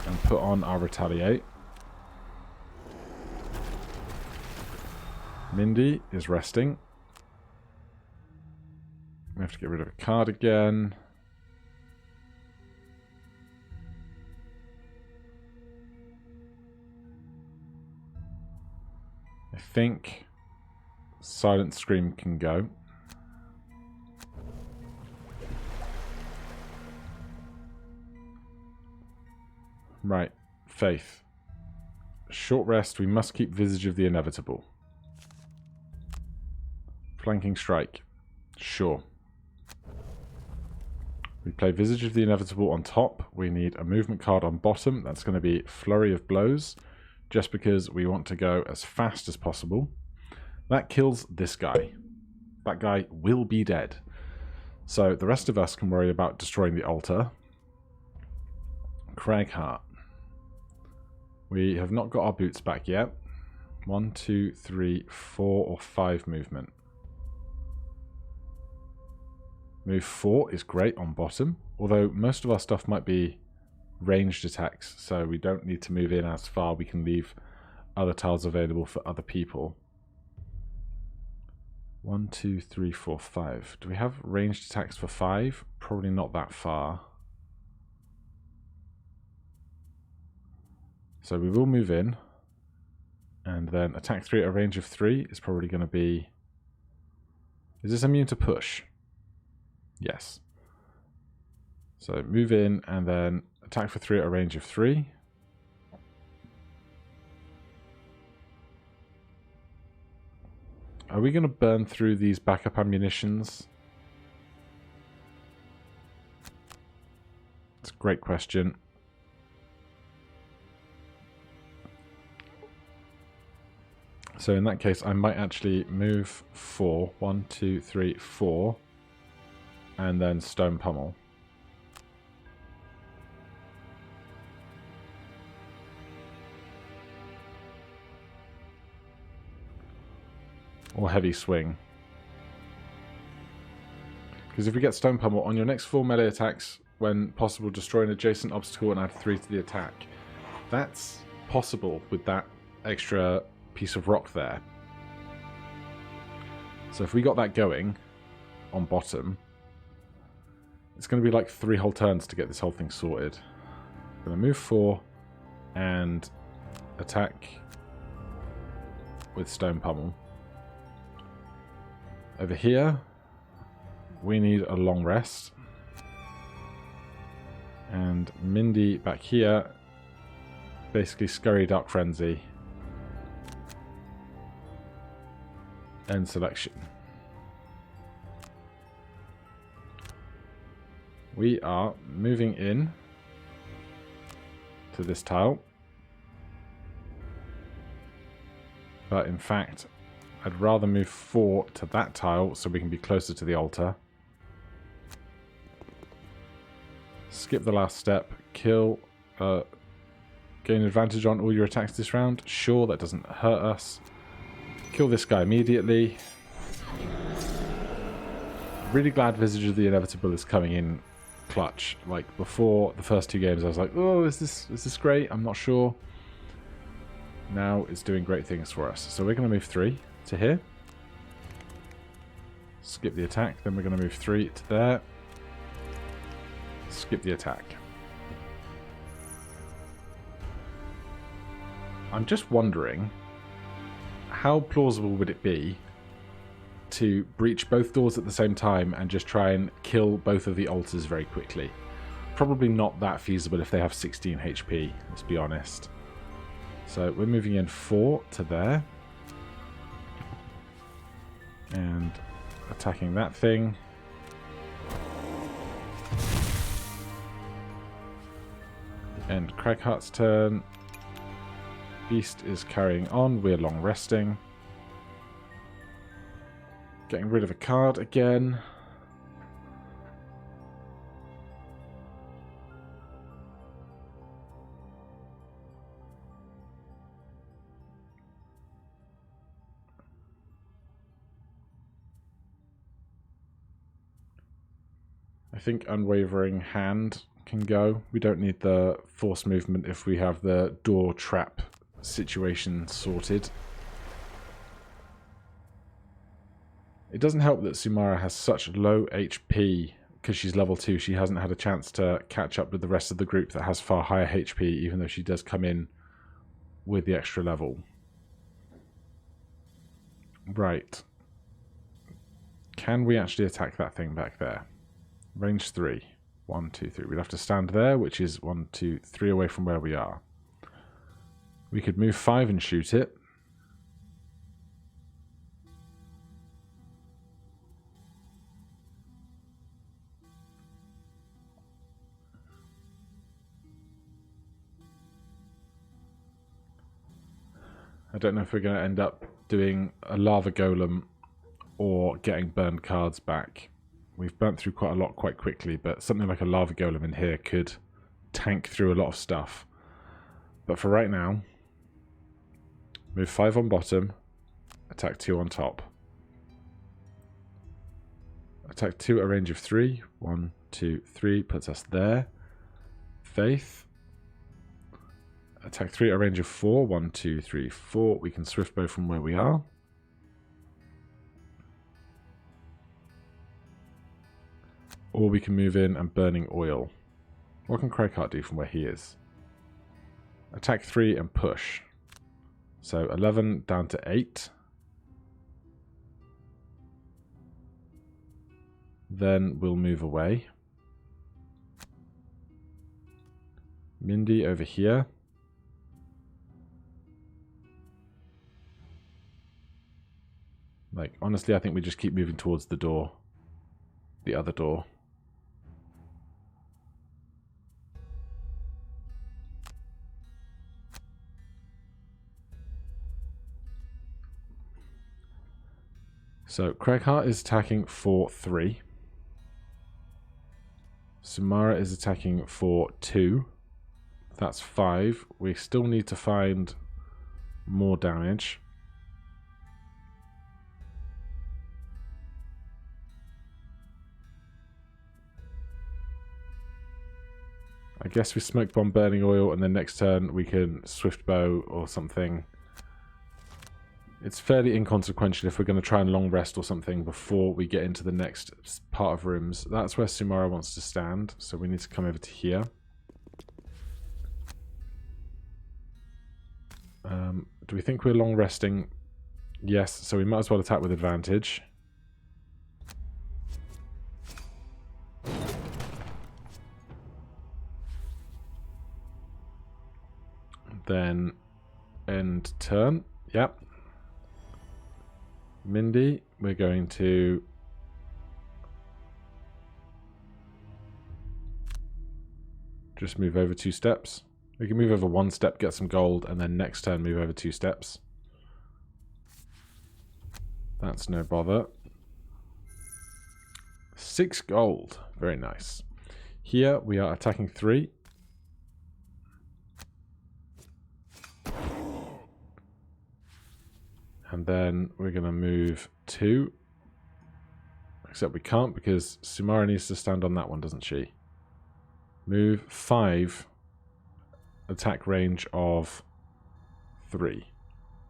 and put on our retaliate. Mindy is resting. We have to get rid of a card again. I think Silent Scream can go. Right, Faith. Short rest, we must keep Visage of the Inevitable. Flanking Strike. Sure. We play Visage of the Inevitable on top. We need a movement card on bottom. That's going to be Flurry of Blows, just because we want to go as fast as possible. That kills this guy. That guy will be dead. So the rest of us can worry about destroying the altar. Cragheart. We have not got our boots back yet. 1, 2, 3, 4 or 5 movement. Move 4 is great on bottom, although most of our stuff might be ranged attacks, so we don't need to move in as far. We can leave other tiles available for other people. 1, 2, 3, 4, 5. Do we have ranged attacks for 5? Probably not that far. So we will move in, and then attack 3 at a range of 3 is probably going to be... Is this immune to push? Yes. So move in, and then attack for 3 at a range of 3. Are we going to burn through these backup ammunitions? It's a great question. So in that case, I might actually move 4. 1, 2, 3, 4. And then Stone Pummel. Or Heavy Swing. Because if we get Stone Pummel, on your next 4 melee attacks, when possible, destroy an adjacent obstacle and add 3 to the attack. That's possible with that extra piece of rock there. So if we got that going on bottom, it's going to be like 3 whole turns to get this whole thing sorted. I'm going to move 4 and attack with Stone Pummel. Over here, we need a long rest. And Mindy back here, basically Scurry Dark Frenzy. End selection. We are moving in to this tile. But in fact, I'd rather move 4 to that tile so we can be closer to the altar. Skip the last step. Kill. Gain advantage on all your attacks this round. Sure, that doesn't hurt us. Kill this guy immediately. Really glad Visage of the Inevitable is coming in clutch. Like before the first 2 games I was like, oh, is this great? I'm not sure. Now it's doing great things for us. So we're going to move 3 to here. Skip the attack. Then we're going to move 3 to there. Skip the attack. I'm just wondering, how plausible would it be to breach both doors at the same time and just try and kill both of the altars very quickly? Probably not that feasible if they have 16 HP, let's be honest. So we're moving in 4 to there. And attacking that thing. End Cragheart's turn. Beast is carrying on. We're long resting. Getting rid of a card again. I think Unwavering Hand can go. We don't need the force movement if we have the door trap situation sorted. It doesn't help that Sumara has such low HP because she's level 2. She hasn't had a chance to catch up with the rest of the group that has far higher HP, even though she does come in with the extra level. Right. Can we actually attack that thing back there? Range 3. 1, 2, 3. We'd have to stand there, which is 1, 2, 3 away from where we are. We could move 5 and shoot it. I don't know if we're going to end up doing a lava golem or getting burned cards back. We've burnt through quite a lot quite quickly, but something like a lava golem in here could tank through a lot of stuff. But for right now, move 5 on bottom, attack 2 on top. Attack 2 at a range of 3. 1, 2, 3 puts us there. Faith. Attack 3 at a range of 4. 1, 2, 3, 4. We can swift bow from where we are. Or we can move in and burning oil. What can Craighart do from where he is? Attack 3 and push. So 11 down to 8. Then we'll move away. Mindy over here. Like, honestly, I think we just keep moving towards the door. The other door. So, Craighart is attacking for 3. Sumara is attacking for 2. That's 5. We still need to find more damage. I guess we smoke bomb burning oil, and then next turn we can swift bow or something. It's fairly inconsequential if we're going to try and long rest or something before we get into the next part of rooms. That's where Sumara wants to stand, so we need to come over to here. Do we think we're long resting? Yes, so we might as well attack with advantage. Then end turn. Yep. Mindy, we're going to just move over 2 steps. We can move over 1 step, get some gold, and then next turn move over 2 steps. That's no bother. 6 gold. Very nice. Here we are attacking 3. And then we're going to move 2. Except we can't because Sumara needs to stand on that one, doesn't she? Move 5. Attack range of 3.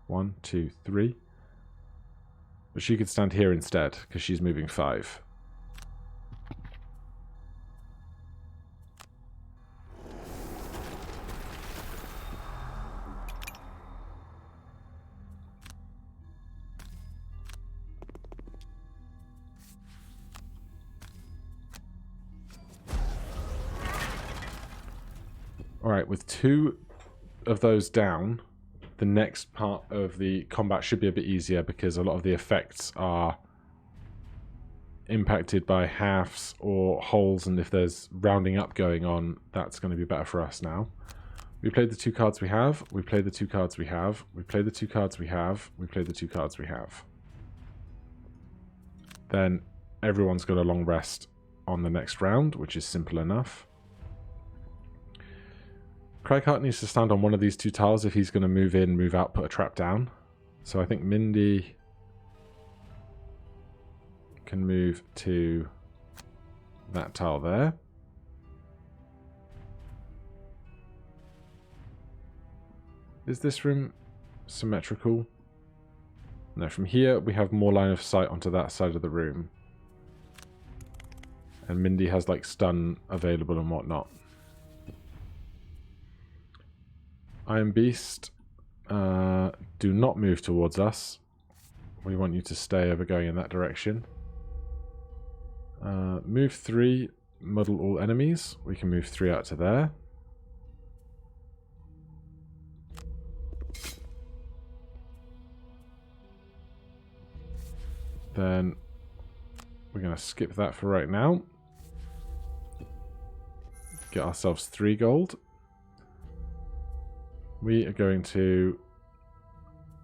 1, 2, 3. But she could stand here instead because she's moving 5. Alright, with 2 of those down, the next part of the combat should be a bit easier because a lot of the effects are impacted by halves or holes, and if there's rounding up going on, that's going to be better for us now. We played the 2 cards we have, we played the 2 cards we have, we played the 2 cards we have, we played the 2 cards we have. Then everyone's got a long rest on the next round, which is simple enough. Craighart needs to stand on one of these 2 tiles if he's going to move in, move out, put a trap down. So I think Mindy can move to that tile there. Is this room symmetrical? No, from here we have more line of sight onto that side of the room. And Mindy has like stun available and whatnot. Iron Beast, do not move towards us. We want you to stay over going in that direction. Move 3, muddle all enemies. We can move 3 out to there. Then we're going to skip that for right now. Get ourselves 3 gold. We are going to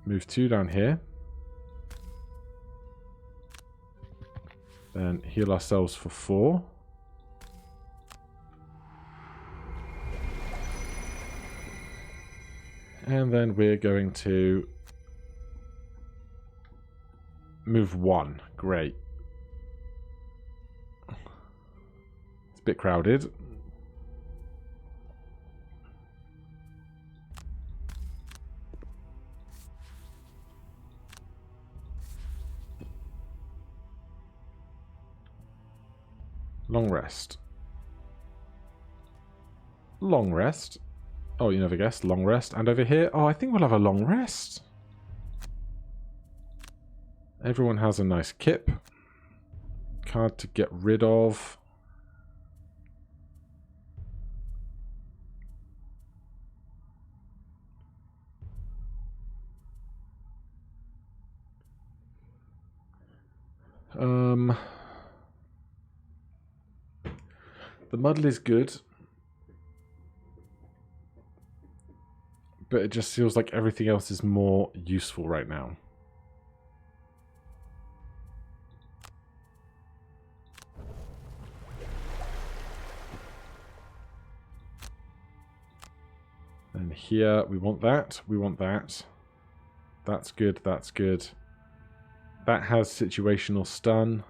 move 2 down here. Then heal ourselves for 4. And then we're going to move 1. Great. It's a bit crowded. Long rest. Long rest. Oh, you never guessed. Long rest. And over here, oh, I think we'll have a long rest. Everyone has a nice kip. Card to get rid of. The muddle is good. But it just feels like everything else is more useful right now. And here, we want that. We want that. That's good. That's good. That has situational stun.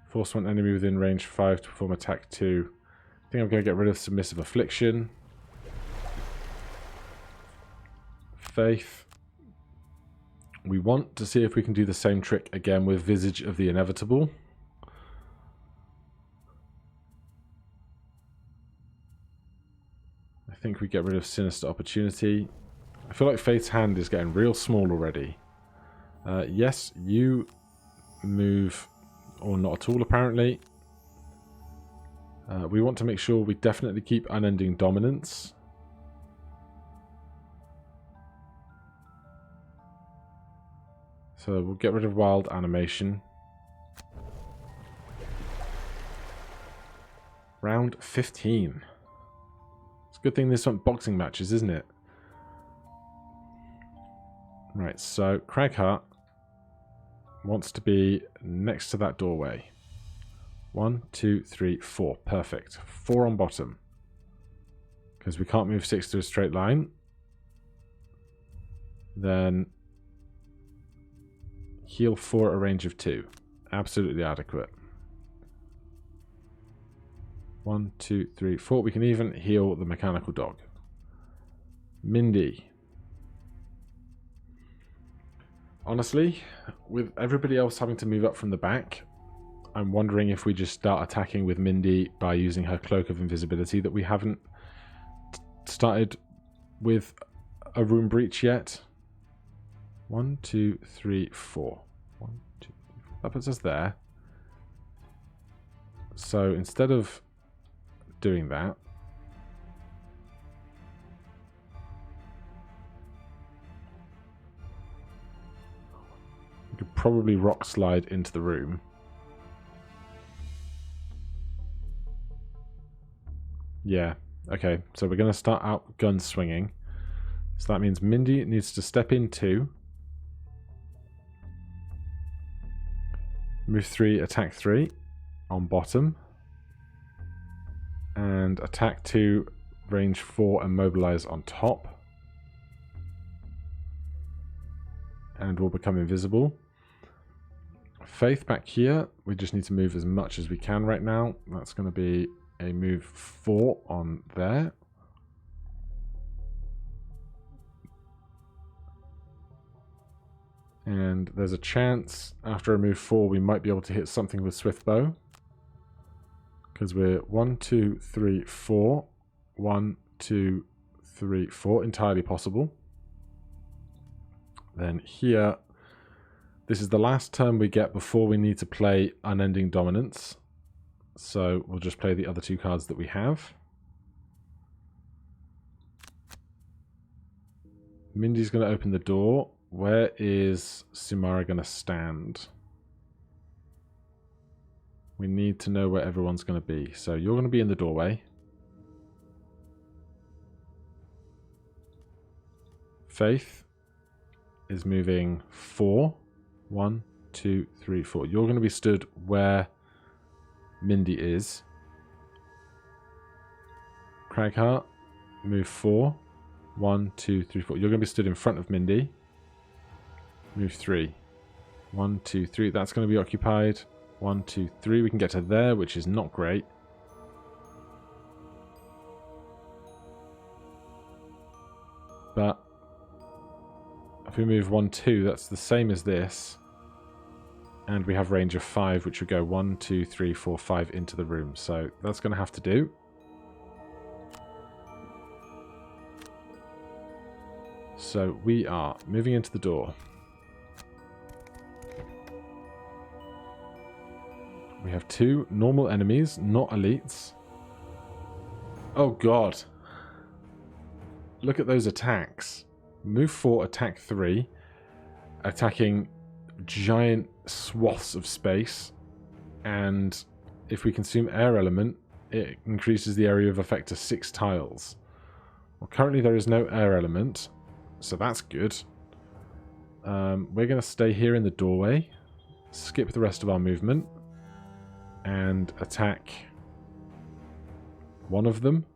Force one enemy within range 5 to perform attack 2. I think I'm going to get rid of Submissive Affliction. Faith. We want to see if we can do the same trick again with Visage of the Inevitable. I think we get rid of Sinister Opportunity. I feel like Faith's hand is getting real small already. Yes, you move, or not at all apparently. We want to make sure we definitely keep Unending Dominance. So we'll get rid of Wild Animation. Round 15. It's a good thing this one boxing matches, isn't it? Right, so Craghart wants to be next to that doorway. 1, 2, 3, 4. Perfect. 4 on bottom. Because we can't move 6 to a straight line. Then heal 4 at a range of 2. Absolutely adequate. 1, 2, 3, 4. We can even heal the mechanical dog. Mindy. Honestly, with everybody else having to move up from the back, I'm wondering if we just start attacking with Mindy by using her Cloak of Invisibility that we haven't started with a Room Breach yet. 1, 2, 3, 4. 1, 2, 3, 4. That puts us there. So instead of doing that, we could probably rock slide into the room. Yeah, okay. So we're going to start out gun swinging. So that means Mindy needs to step in 2. Move 3, attack 3 on bottom. And attack 2, range 4 and mobilize on top. And we'll become invisible. Faith back here. We just need to move as much as we can right now. That's going to be a move 4 on there. And there's a chance after I move 4 we might be able to hit something with Swift Bow. Because we're 1, 2, 3, 4. 1, 2, 3, 4. Entirely possible. Then here, this is the last turn we get before we need to play Unending Dominance. So we'll just play the other 2 cards that we have. Mindy's going to open the door. Where is Sumara going to stand? We need to know where everyone's going to be. So you're going to be in the doorway. Faith is moving 4. 1, 2, 3, 4. You're going to be stood where Mindy is. Craghart, move 4. 1, 2, 3, 4. You're going to be stood in front of Mindy. Move 3. 1, 2, 3. That's going to be occupied. 1, 2, 3. We can get to there, which is not great. But if we move 1, 2, that's the same as this. And we have range of 5, which would go 1, 2, 3, 4, 5 into the room. So that's going to have to do. So we are moving into the door. We have 2 normal enemies, not elites. Oh god. Look at those attacks. Move 4, attack 3. Attacking giant swaths of space. And if we consume air element, it increases the area of effect to 6 tiles. Well, currently there is no air element, so that's good. We're going to stay here in the doorway. Skip the rest of our movement. And attack one of them.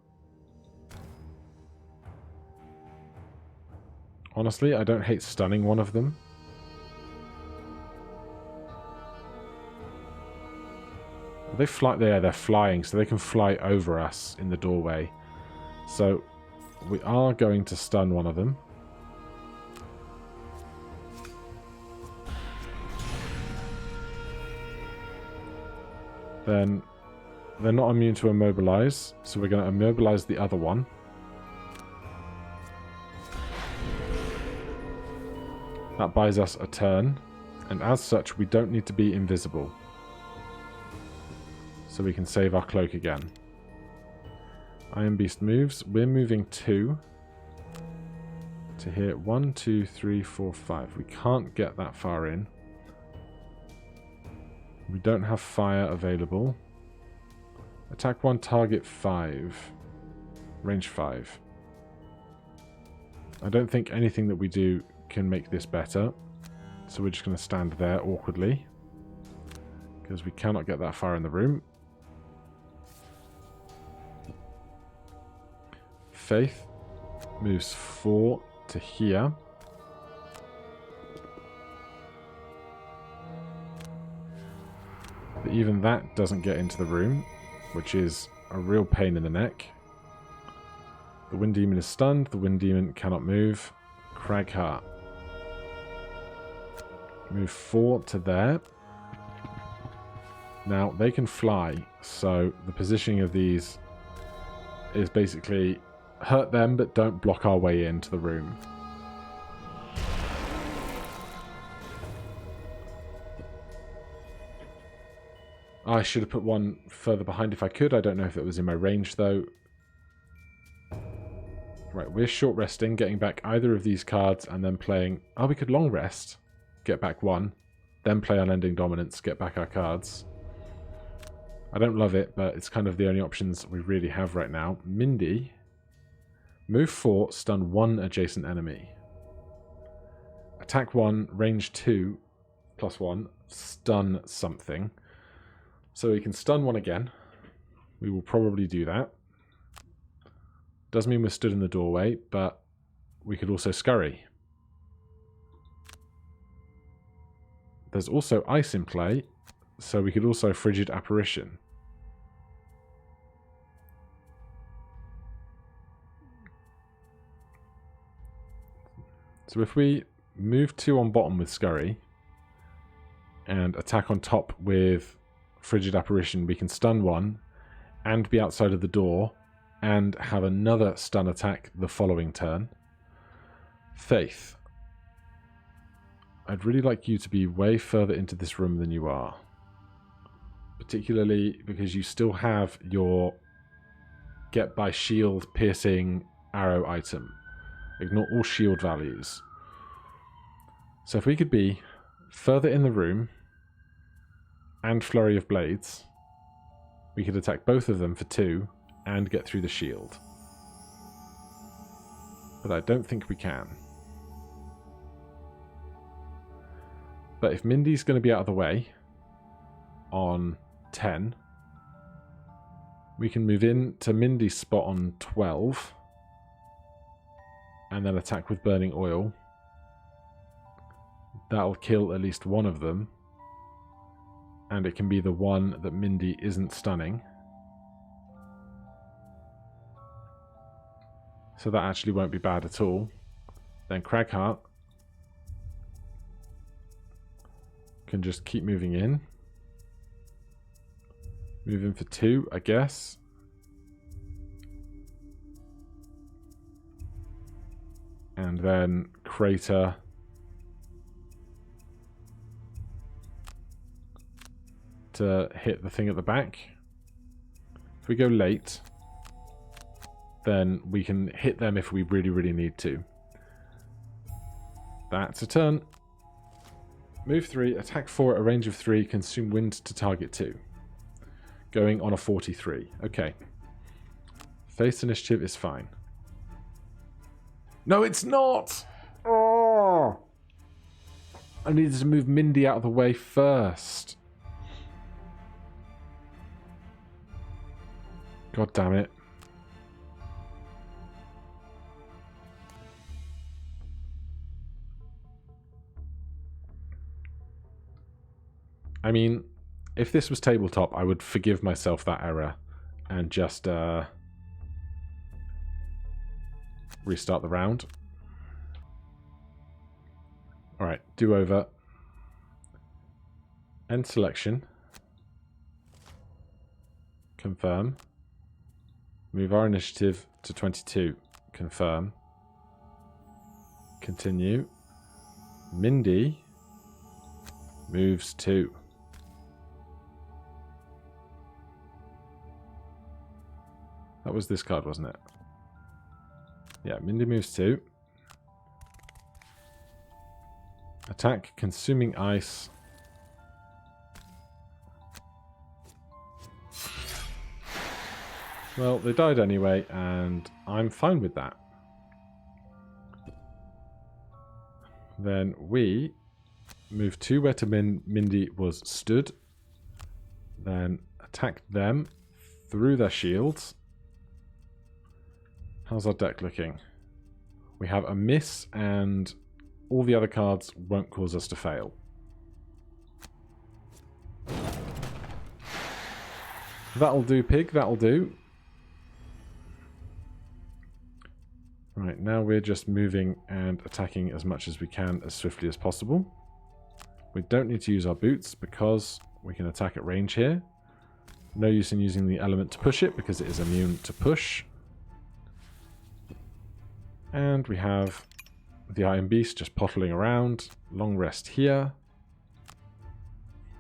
Honestly, I don't hate stunning one of them. They fly. They're flying, so they can fly over us in the doorway. So we are going to stun one of them. Then they're not immune to immobilize, so we're going to immobilize the other one. That buys us a turn, and as such we don't need to be invisible. So we can save our cloak again. Iron Beast moves. We're moving 2 to hit 1, 2, 3, 4, 5. We can't get that far in. We don't have fire available. Attack 1, target 5. Range 5. I don't think anything that we do can make this better. So we're just going to stand there awkwardly. Because we cannot get that far in the room. Faith moves 4 to here. But even that doesn't get into the room, which is a real pain in the neck. The Wind Demon is stunned. The Wind Demon cannot move. Craghart. Move 4 to there. Now, they can fly, so the positioning of these is basically hurt them, but don't block our way into the room. I should have put one further behind if I could. I don't know if it was in my range, though. Right, we're short resting, getting back either of these cards, and then playing... Oh, we could long rest, get back 1, then play Unending Dominance, get back our cards. I don't love it, but it's kind of the only options we really have right now. Mindy, move 4, stun 1 adjacent enemy. Attack 1, range 2, +1, stun something. So we can stun 1 again. We will probably do that. Does mean we're stood in the doorway, but we could also scurry. There's also ice in play, so we could also Frigid Apparition. So if we move 2 on bottom with Scurry, and attack on top with Frigid Apparition, we can stun 1 and be outside of the door and have another stun attack the following turn. Faith. I'd really like you to be way further into this room than you are. Particularly because you still have your get by shield piercing arrow item. Ignore all shield values. So if we could be further in the room and Flurry of Blades, we could attack both of them for 2 and get through the shield. But I don't think we can. But if Mindy's going to be out of the way on 10, we can move in to Mindy's spot on 12 and then attack with Burning Oil. That'll kill at least one of them, and it can be the one that Mindy isn't stunning. So that actually won't be bad at all. Then Cragheart can just keep moving in. Move in for 2, I guess. And then Crater to hit the thing at the back. If we go late, then we can hit them if we really, really need to. That's a turn. Move 3, attack 4 at a range of 3, consume wind to target 2. Going on a 43. Okay. Face initiative is fine. No, it's not! Oh! I needed to move Mindy out of the way first. God damn it. I mean, if this was tabletop, I would forgive myself that error and just restart the round. Alright, do over. End selection. Confirm. Move our initiative to 22. Confirm. Continue. Mindy moves 2. That was this card, wasn't it? Yeah, Mindy moves 2. Attack, consuming ice. Well, they died anyway, and I'm fine with that. Then we move 2 where to Mindy was stood. Then attack them through their shields. How's our deck looking? We have a miss, and all the other cards won't cause us to fail. That'll do, pig, that'll do. Right, now we're just moving and attacking as much as we can as swiftly as possible. We don't need to use our boots because we can attack at range here. No use in using the element to push it because it is immune to push. And we have the Iron Beast just pottling around. Long rest here.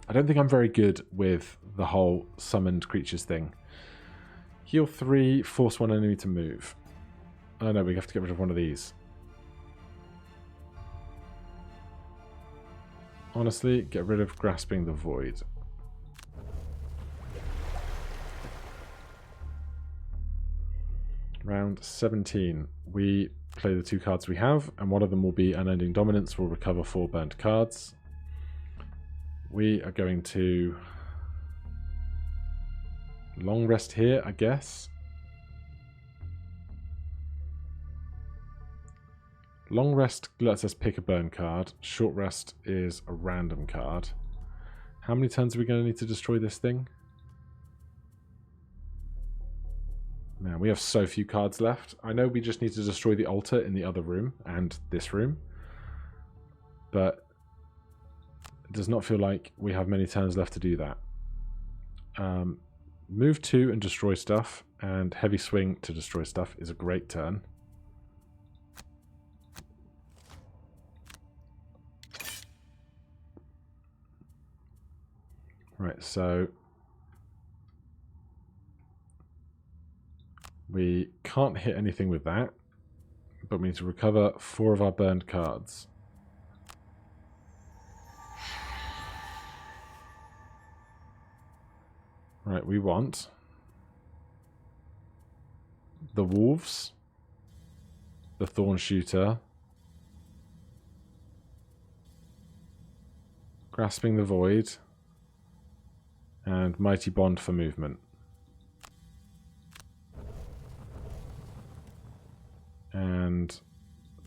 I don't think I'm very good with the whole summoned creatures thing. Heal 3, force one enemy to move. Oh no, we have to get rid of one of these. Honestly, get rid of Grasping the Void. Round 17. We play the 2 cards we have, and one of them will be Unending Dominance. We'll recover 4 burnt cards. We are going to long rest here, I guess. Long rest lets us pick a burn card. Short rest is a random card. How many turns are we going to need to destroy this thing? Man, we have so few cards left. I know we just need to destroy the altar in the other room and this room. but it does not feel like we have many turns left to do that. Move 2 and destroy stuff, and heavy swing to destroy stuff is a great turn. Right, so we can't hit anything with that, but we need to recover 4 of our burned cards. Right, we want the Wolves, the Thorn Shooter, Grasping the Void, and Mighty Bond for movement. And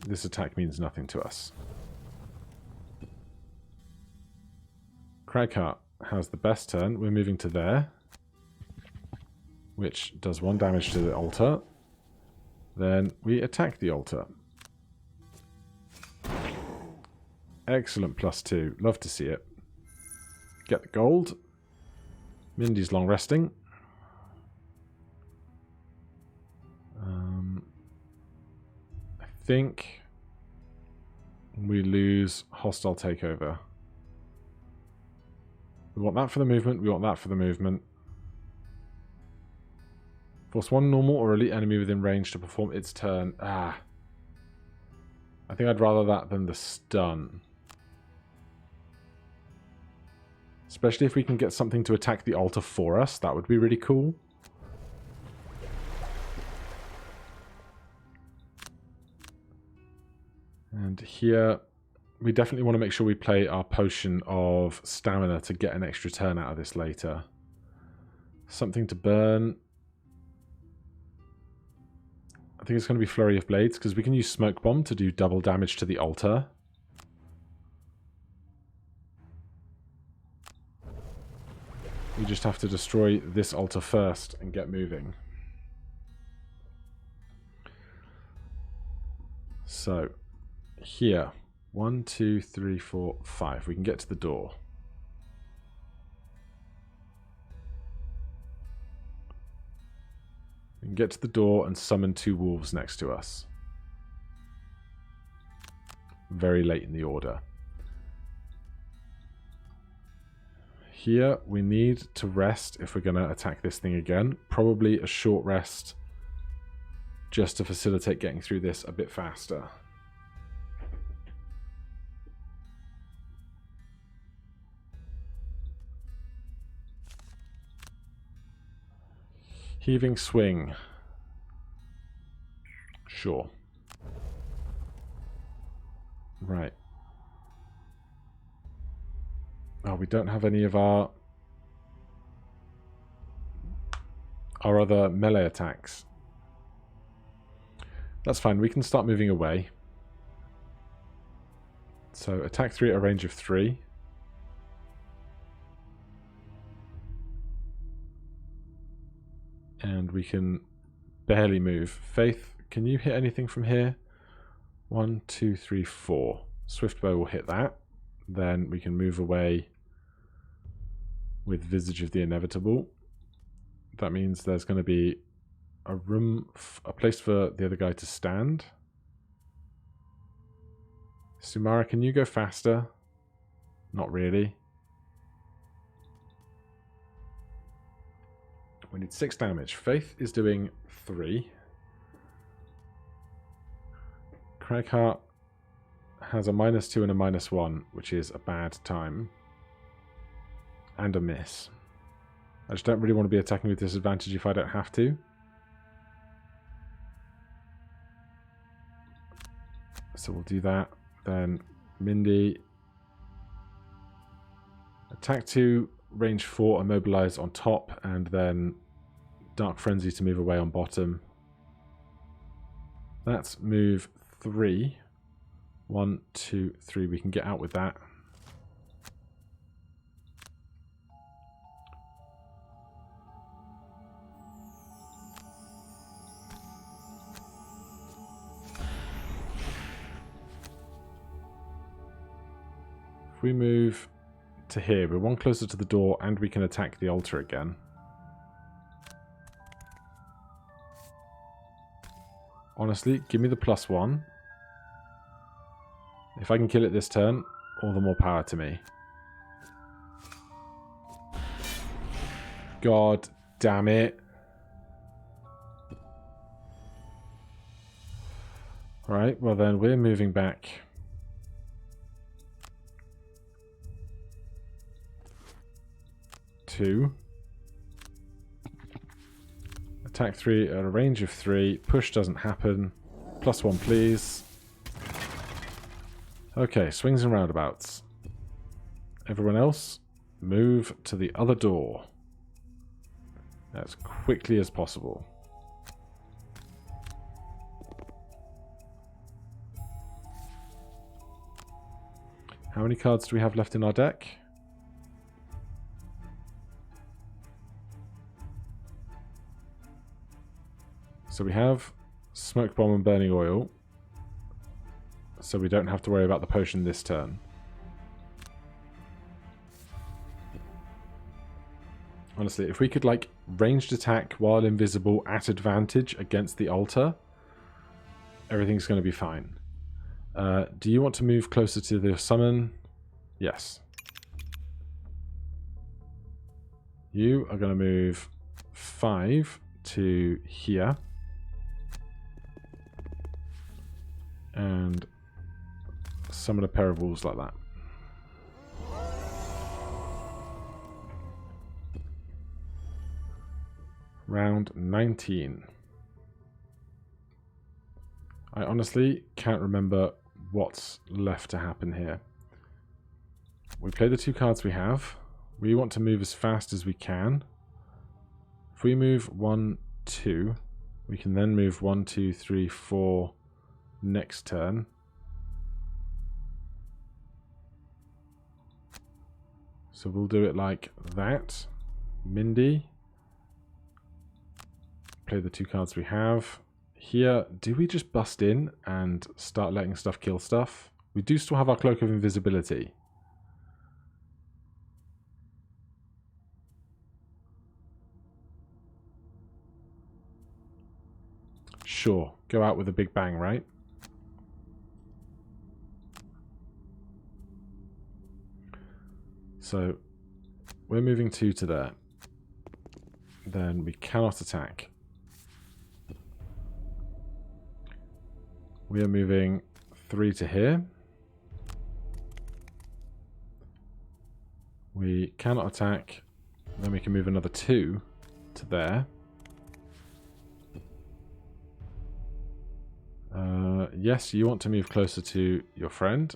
this attack means nothing to us. Cragheart has the best turn. We're moving to there, which does 1 damage to the altar. Then we attack the altar. Excellent, +2. Love to see it. Get the gold. Mindy's long resting. I think we lose hostile takeover. We want that for the movement. We want that for the movement. Force 1 normal or elite enemy within range to perform its turn. I think I'd rather that than the stun. Especially if we can get something to attack the altar for us. That would be really cool. And here, we definitely want to make sure we play our potion of stamina to get an extra turn out of this later. Something to burn. I think it's going to be Flurry of Blades, because we can use Smoke Bomb to do double damage to the altar. We just have to destroy this altar first and get moving. So, here. 1, 2, 3, 4, 5. We can get to the door. We can get to the door and summon 2 wolves next to us. Very late in the order. Here, we need to rest if we're going to attack this thing again. Probably a short rest just to facilitate getting through this a bit faster. Heaving Swing. Sure. Right. Oh, we don't have any of our other melee attacks. That's fine. We can start moving away. So attack 3 at a range of 3. And we can barely move. Faith, can you hit anything from here? 1, 2, 3, 4. Swiftbow will hit that. Then we can move away with Visage of the Inevitable. That means there's going to be a room, a place for the other guy to stand. Sumara, can you go faster? Not really. We need 6 damage. Faith is doing 3. Cragheart has a -2 and a -1, which is a bad time. And a miss. I just don't really want to be attacking with disadvantage if I don't have to. So we'll do that. Then Mindy. Attack 2, range 4, immobilize on top, and then Dark Frenzy to move away on bottom. That's move 3. 1, 2, 3. We can get out with that. we move to here, we're one closer to the door and we can attack the altar again. Honestly, give me the +1. If I can kill it this turn, all the more power to me. God damn it. Alright, well then we're moving back. Two. Attack 3 at a range of 3. Push doesn't happen. +1 please. Okay, swings and roundabouts. Everyone else, move to the other door. As quickly as possible. How many cards do we have left in our deck? So we have Smoke Bomb and Burning Oil. So we don't have to worry about the potion this turn. Honestly, if we could like ranged attack while invisible at advantage against the altar, everything's going to be fine. Do you want to move closer to the summon? Yes. You are going to move 5 to here. And summon a pair of wolves like that. Round 19. I honestly can't remember what's left to happen here. We play the 2 cards we have. We want to move as fast as we can. If we move 1, 2, we can then move 1, 2, 3, 4 next turn. So we'll do it like that. Mindy. Play the 2 cards we have. Here, do we just bust in and start letting stuff kill stuff? We do still have our Cloak of Invisibility. Sure, go out with a big bang, right? So, we're moving 2 to there. Then we cannot attack. We are moving 3 to here. We cannot attack. Then we can move another 2 to there. Yes, you want to move closer to your friend.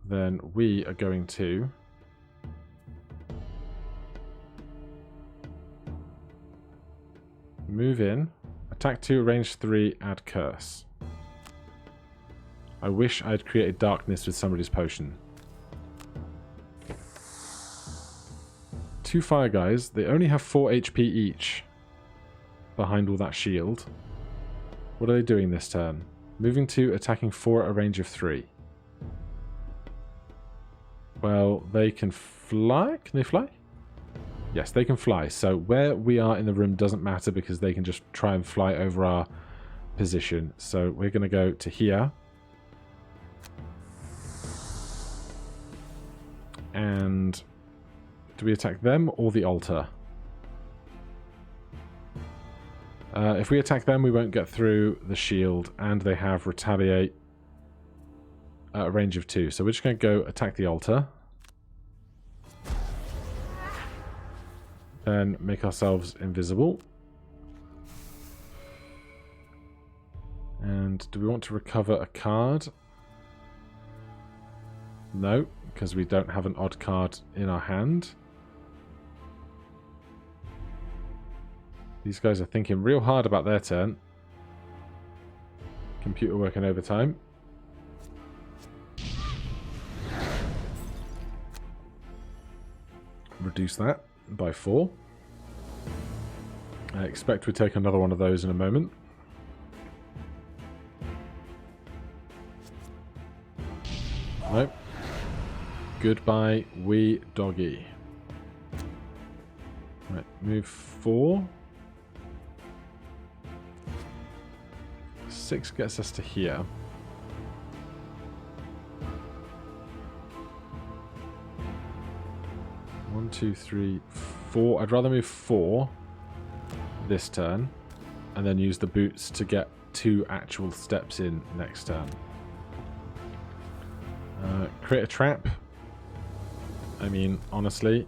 Then we are going to move in, attack 2, range 3, add curse. I wish I'd created darkness with somebody's potion. 2 fire guys, they only have 4 HP each behind all that shield. What are they doing this turn? Moving 2, attacking 4 at a range of 3. Well, they can fly? Can they fly? Yes, they can fly. So where we are in the room doesn't matter because they can just try and fly over our position. So we're going to go to here. And do we attack them or the altar? If we attack them, we won't get through the shield. And they have retaliate at a range of 2. So we're just going to go attack the altar. Then make ourselves invisible. And do we want to recover a card? No, because we don't have an odd card in our hand. These guys are thinking real hard about their turn. Computer working overtime. Reduce that by 4. I expect we take another one of those in a moment. Goodbye, wee doggy. Right, move 4. 6 gets us to here. One, 2, 3, 4. I'd rather move 4 this turn, and then use the boots to get 2 actual steps in next turn. Create a trap. I mean, honestly,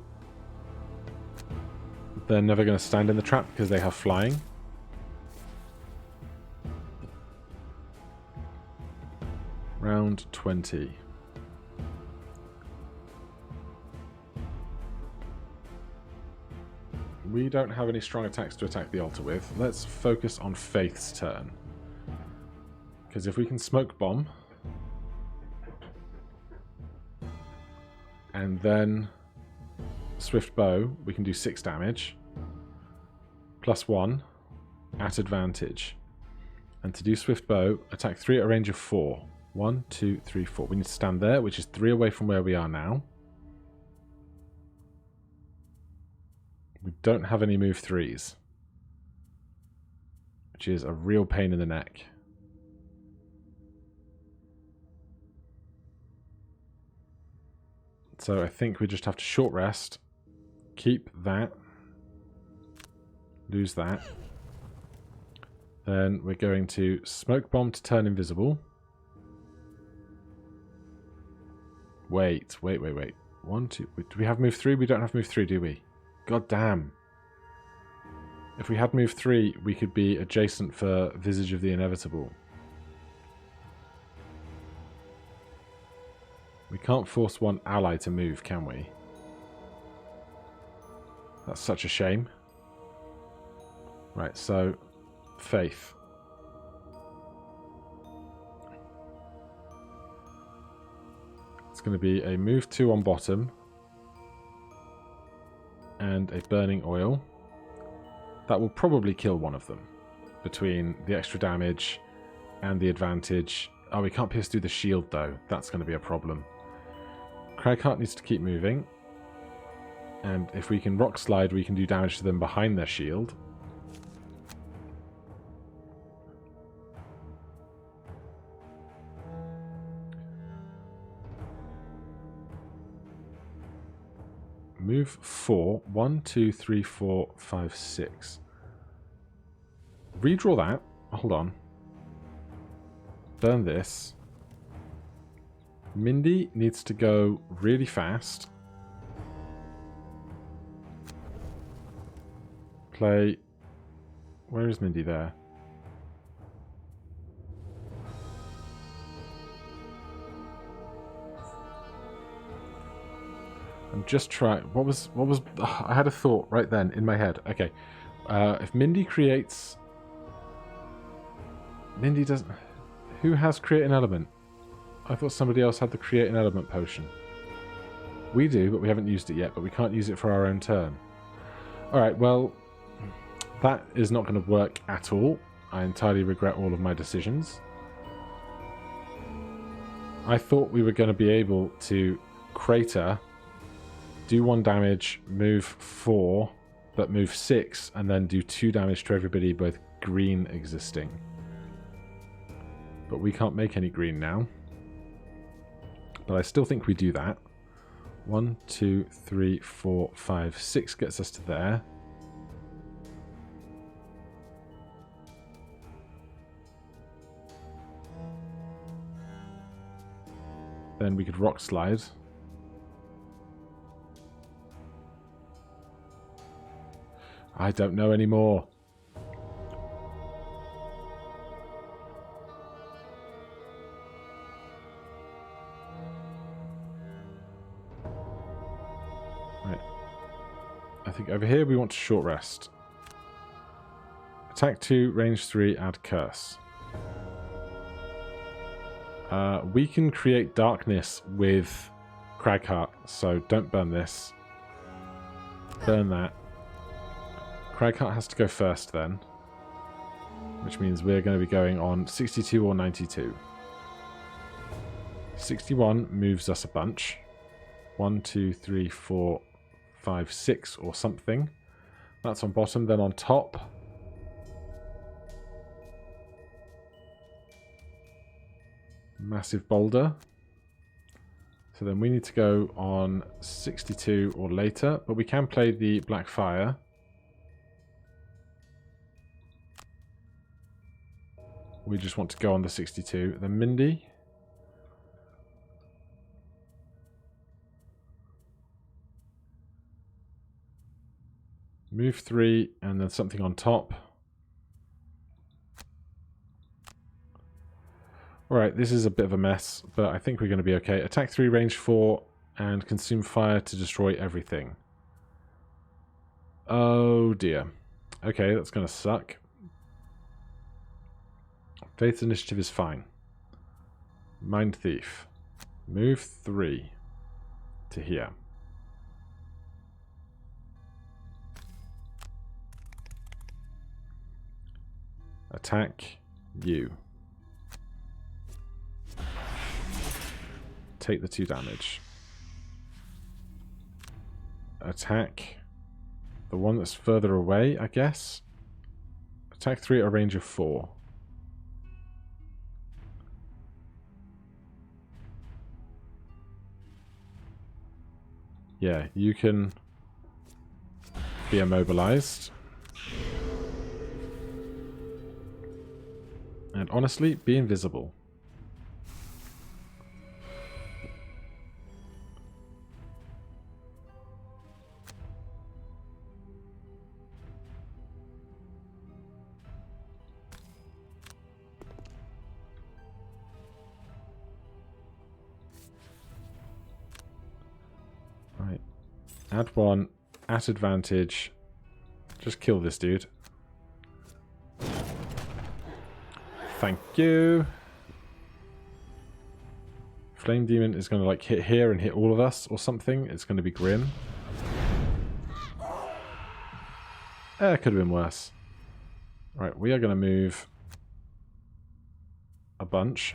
they're never going to stand in the trap because they have flying. Round 20. We don't have any strong attacks to attack the altar with. Let's focus on Faith's turn. Because if we can smoke bomb and then swift bow, we can do 6 damage. +1 at advantage. And to do swift bow, attack 3 at a range of 4. 1, 2, 3, 4. We need to stand there, which is 3 away from where we are now. We don't have any move 3s, which is a real pain in the neck. So I think we just have to short rest, keep that, lose that. Then we're going to smoke bomb to turn invisible. Wait. 1, 2. Do we have move 3? We don't have move 3, do we? God damn. If we had move 3, we could be adjacent for Visage of the Inevitable. We can't force one ally to move, can we? That's such a shame. Right, so Faith. It's going to be a move 2 on bottom and a burning oil. That will probably kill one of them between the extra damage and the advantage. Oh, we can't pierce through the shield though. That's going to be a problem. Cragheart needs to keep moving, and if we can rock slide, we can do damage to them behind their shield. Move 4. 1, 2, 3, 4, 5, 6. Redraw that. Hold on. Burn this. Mindy needs to go really fast. Play... Where is Mindy there? I'm just trying... What was... I had a thought right then in my head. Okay. If Mindy creates... Mindy doesn't... Who has create an element? I thought somebody else had the create an element potion. We do, but we haven't used it yet, but we can't use it for our own turn. Alright, well, that is not going to work at all. I entirely regret all of my decisions. I thought we were going to be able to crater, do 1 damage, move 4, but move 6, and then do 2 damage to everybody, both green existing. But we can't make any green now. But I still think we do that. 1, 2, 3, 4, 5, 6 gets us to there. Then we could rock slide. I don't know anymore. I think over here we want to short rest. Attack 2, range 3, add curse. We can create darkness with Cragheart, so don't burn this. Burn that. Cragheart has to go first then, which means we're going to be going on 62 or 92. 61 moves us a bunch. 1, 2, 3, 4, 5, 6 or something. That's on bottom. Then on top, massive boulder. So then we need to go on 62 or later, but we can play the Black Fire. We just want to go on the 62. Then Mindy. Move 3 and then something on top. Alright, this is a bit of a mess, but I think we're going to be okay. Attack 3, range 4, and consume fire to destroy everything. Oh dear. Okay, that's going to suck. Faith initiative is fine. Mind Thief. Move 3 to here. Attack you. Take the 2 damage. Attack the one that's further away, I guess. Attack 3 at a range of 4. Yeah, you can be immobilized. And honestly, be invisible. Right. Add 1 at advantage. Just kill this dude. Thank you. Flame Demon is going to like hit here and hit all of us or something. It's going to be grim. It could have been worse. Right, we are going to move a bunch.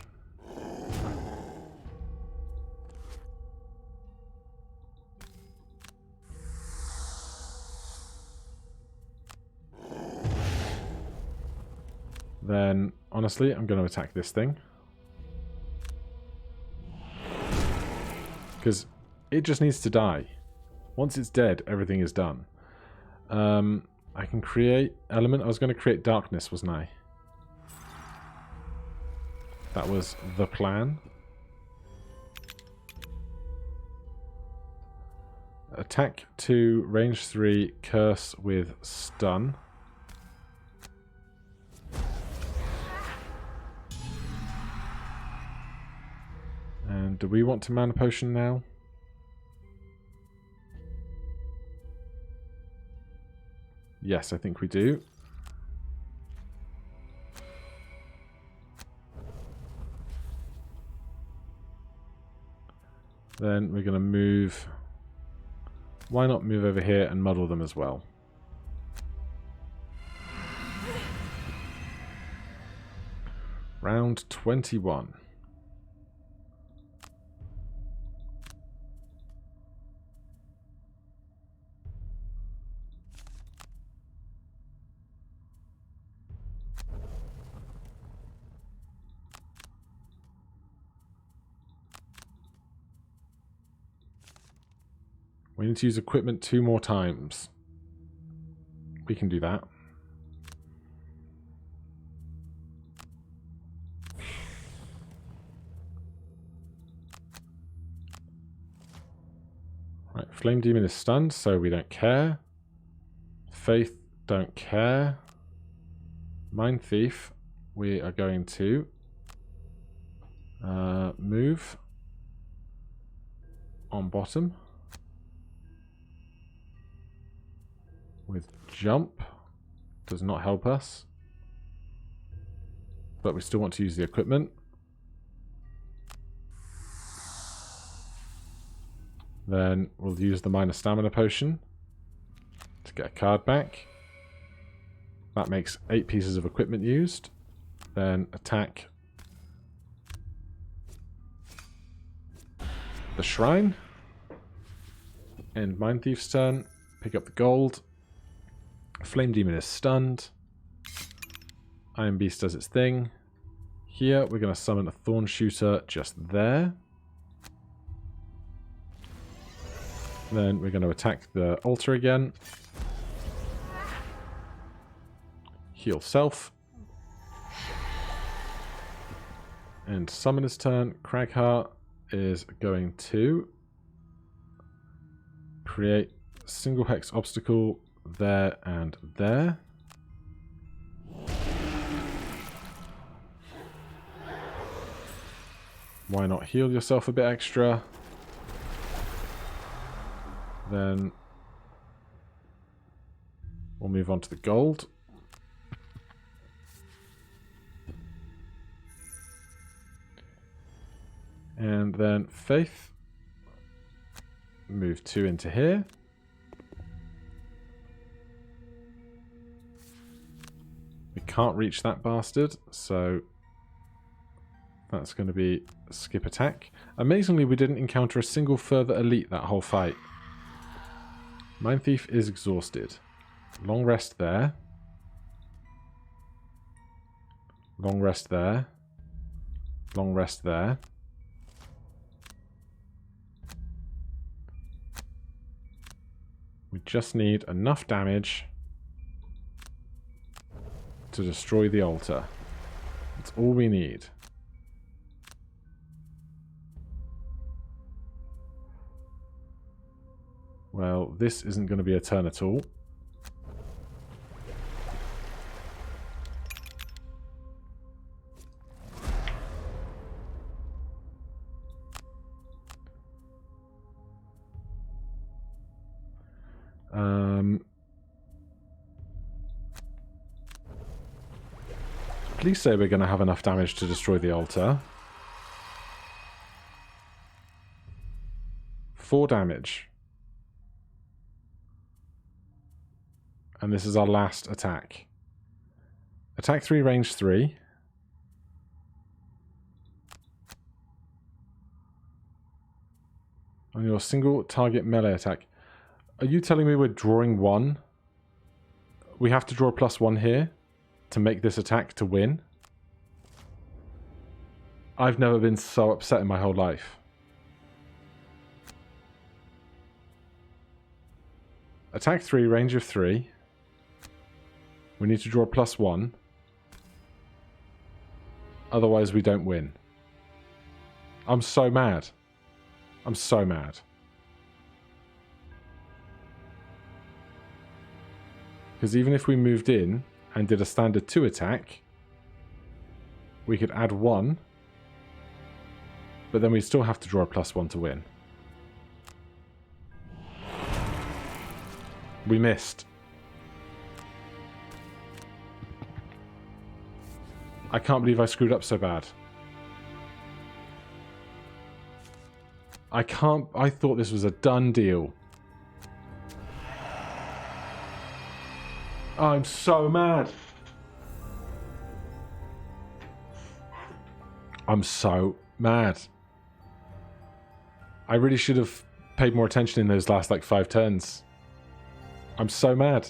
Then, honestly, I'm going to attack this thing. Because it just needs to die. Once it's dead, everything is done. I can create element. I was going to create darkness, wasn't I? That was the plan. Attack 2, range 3, curse with stun. And do we want to mana potion now? Yes, I think we do. Then we're going to move... Why not move over here and muddle them as well? Round 21. We need to use equipment 2 more times. We can do that. Right, Flame Demon is stunned, so we don't care. Faith, don't care. Mind Thief, we are going to move on bottom. With jump, does not help us, but we still want to use the equipment. Then we'll use the minor stamina potion to get a card back. That makes 8 pieces of equipment used. Then attack the shrine. End Mind Thief's turn. Pick up the gold. Flame Demon is stunned. Iron Beast does its thing. Here, we're going to summon a Thorn Shooter just there. Then we're going to attack the altar again. Heal self. And Summoner's turn. Cragheart is going to create a single hex obstacle there and there. Why not heal yourself a bit extra? Then we'll move on to the gold. And then Faith. Move 2 into here. We can't reach that bastard, so that's going to be a skip attack. Amazingly, we didn't encounter a single further elite that whole fight. Mind Thief is exhausted. Long rest there. Long rest there. Long rest there. We just need enough damage to destroy the altar. That's all we need. Well, this isn't going to be a turn at all. Please say we're going to have enough damage to destroy the altar. 4 damage. And this is our last attack. Attack 3, range 3. On your single target melee attack. Are you telling me we're drawing 1? We have to draw +1 here to make this attack to win? I've never been so upset in my whole life. Attack 3, range of 3. We need to draw +1. Otherwise we don't win. I'm so mad. I'm so mad. Because even if we moved in and did a standard 2 attack, we could add 1, but then we still have to draw a +1 to win. We missed. I can't believe I screwed up so bad. I thought this was a done deal. I'm so mad. I'm so mad. I really should have paid more attention in those last like 5 turns. I'm so mad.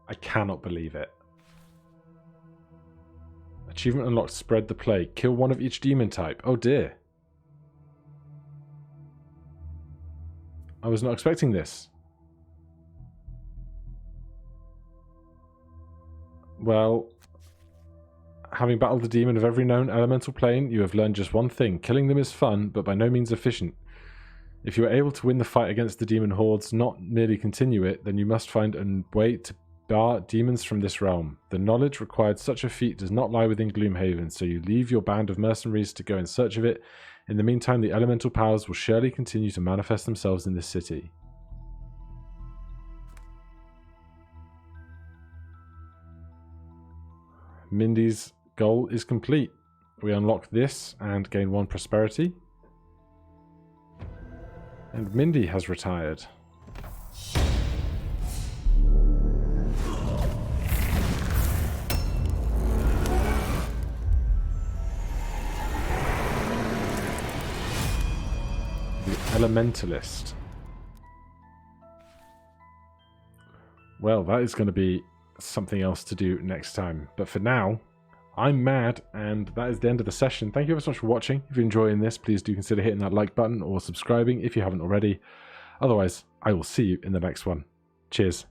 I cannot believe it. Achievement unlocked, spread the plague. Kill 1 of each demon type. Oh dear. I was not expecting this. Well, having battled the demon of every known elemental plane, you have learned just one thing. Killing them is fun, but by no means efficient. If you are able to win the fight against the demon hordes, not merely continue it, then you must find a way to bar demons from this realm. The knowledge required such a feat does not lie within Gloomhaven, so you leave your band of mercenaries to go in search of it. In the meantime, the elemental powers will surely continue to manifest themselves in this city. Mindy's goal is complete. We unlock this and gain 1 prosperity. And Mindy has retired. Elementalist. Well, that is going to be something else to do next time. But for now, I'm Mad, and that is the end of the session. Thank you ever so much for watching. If you're enjoying this, please do consider hitting that like button or subscribing if you haven't already. Otherwise, I will see you in the next one. Cheers.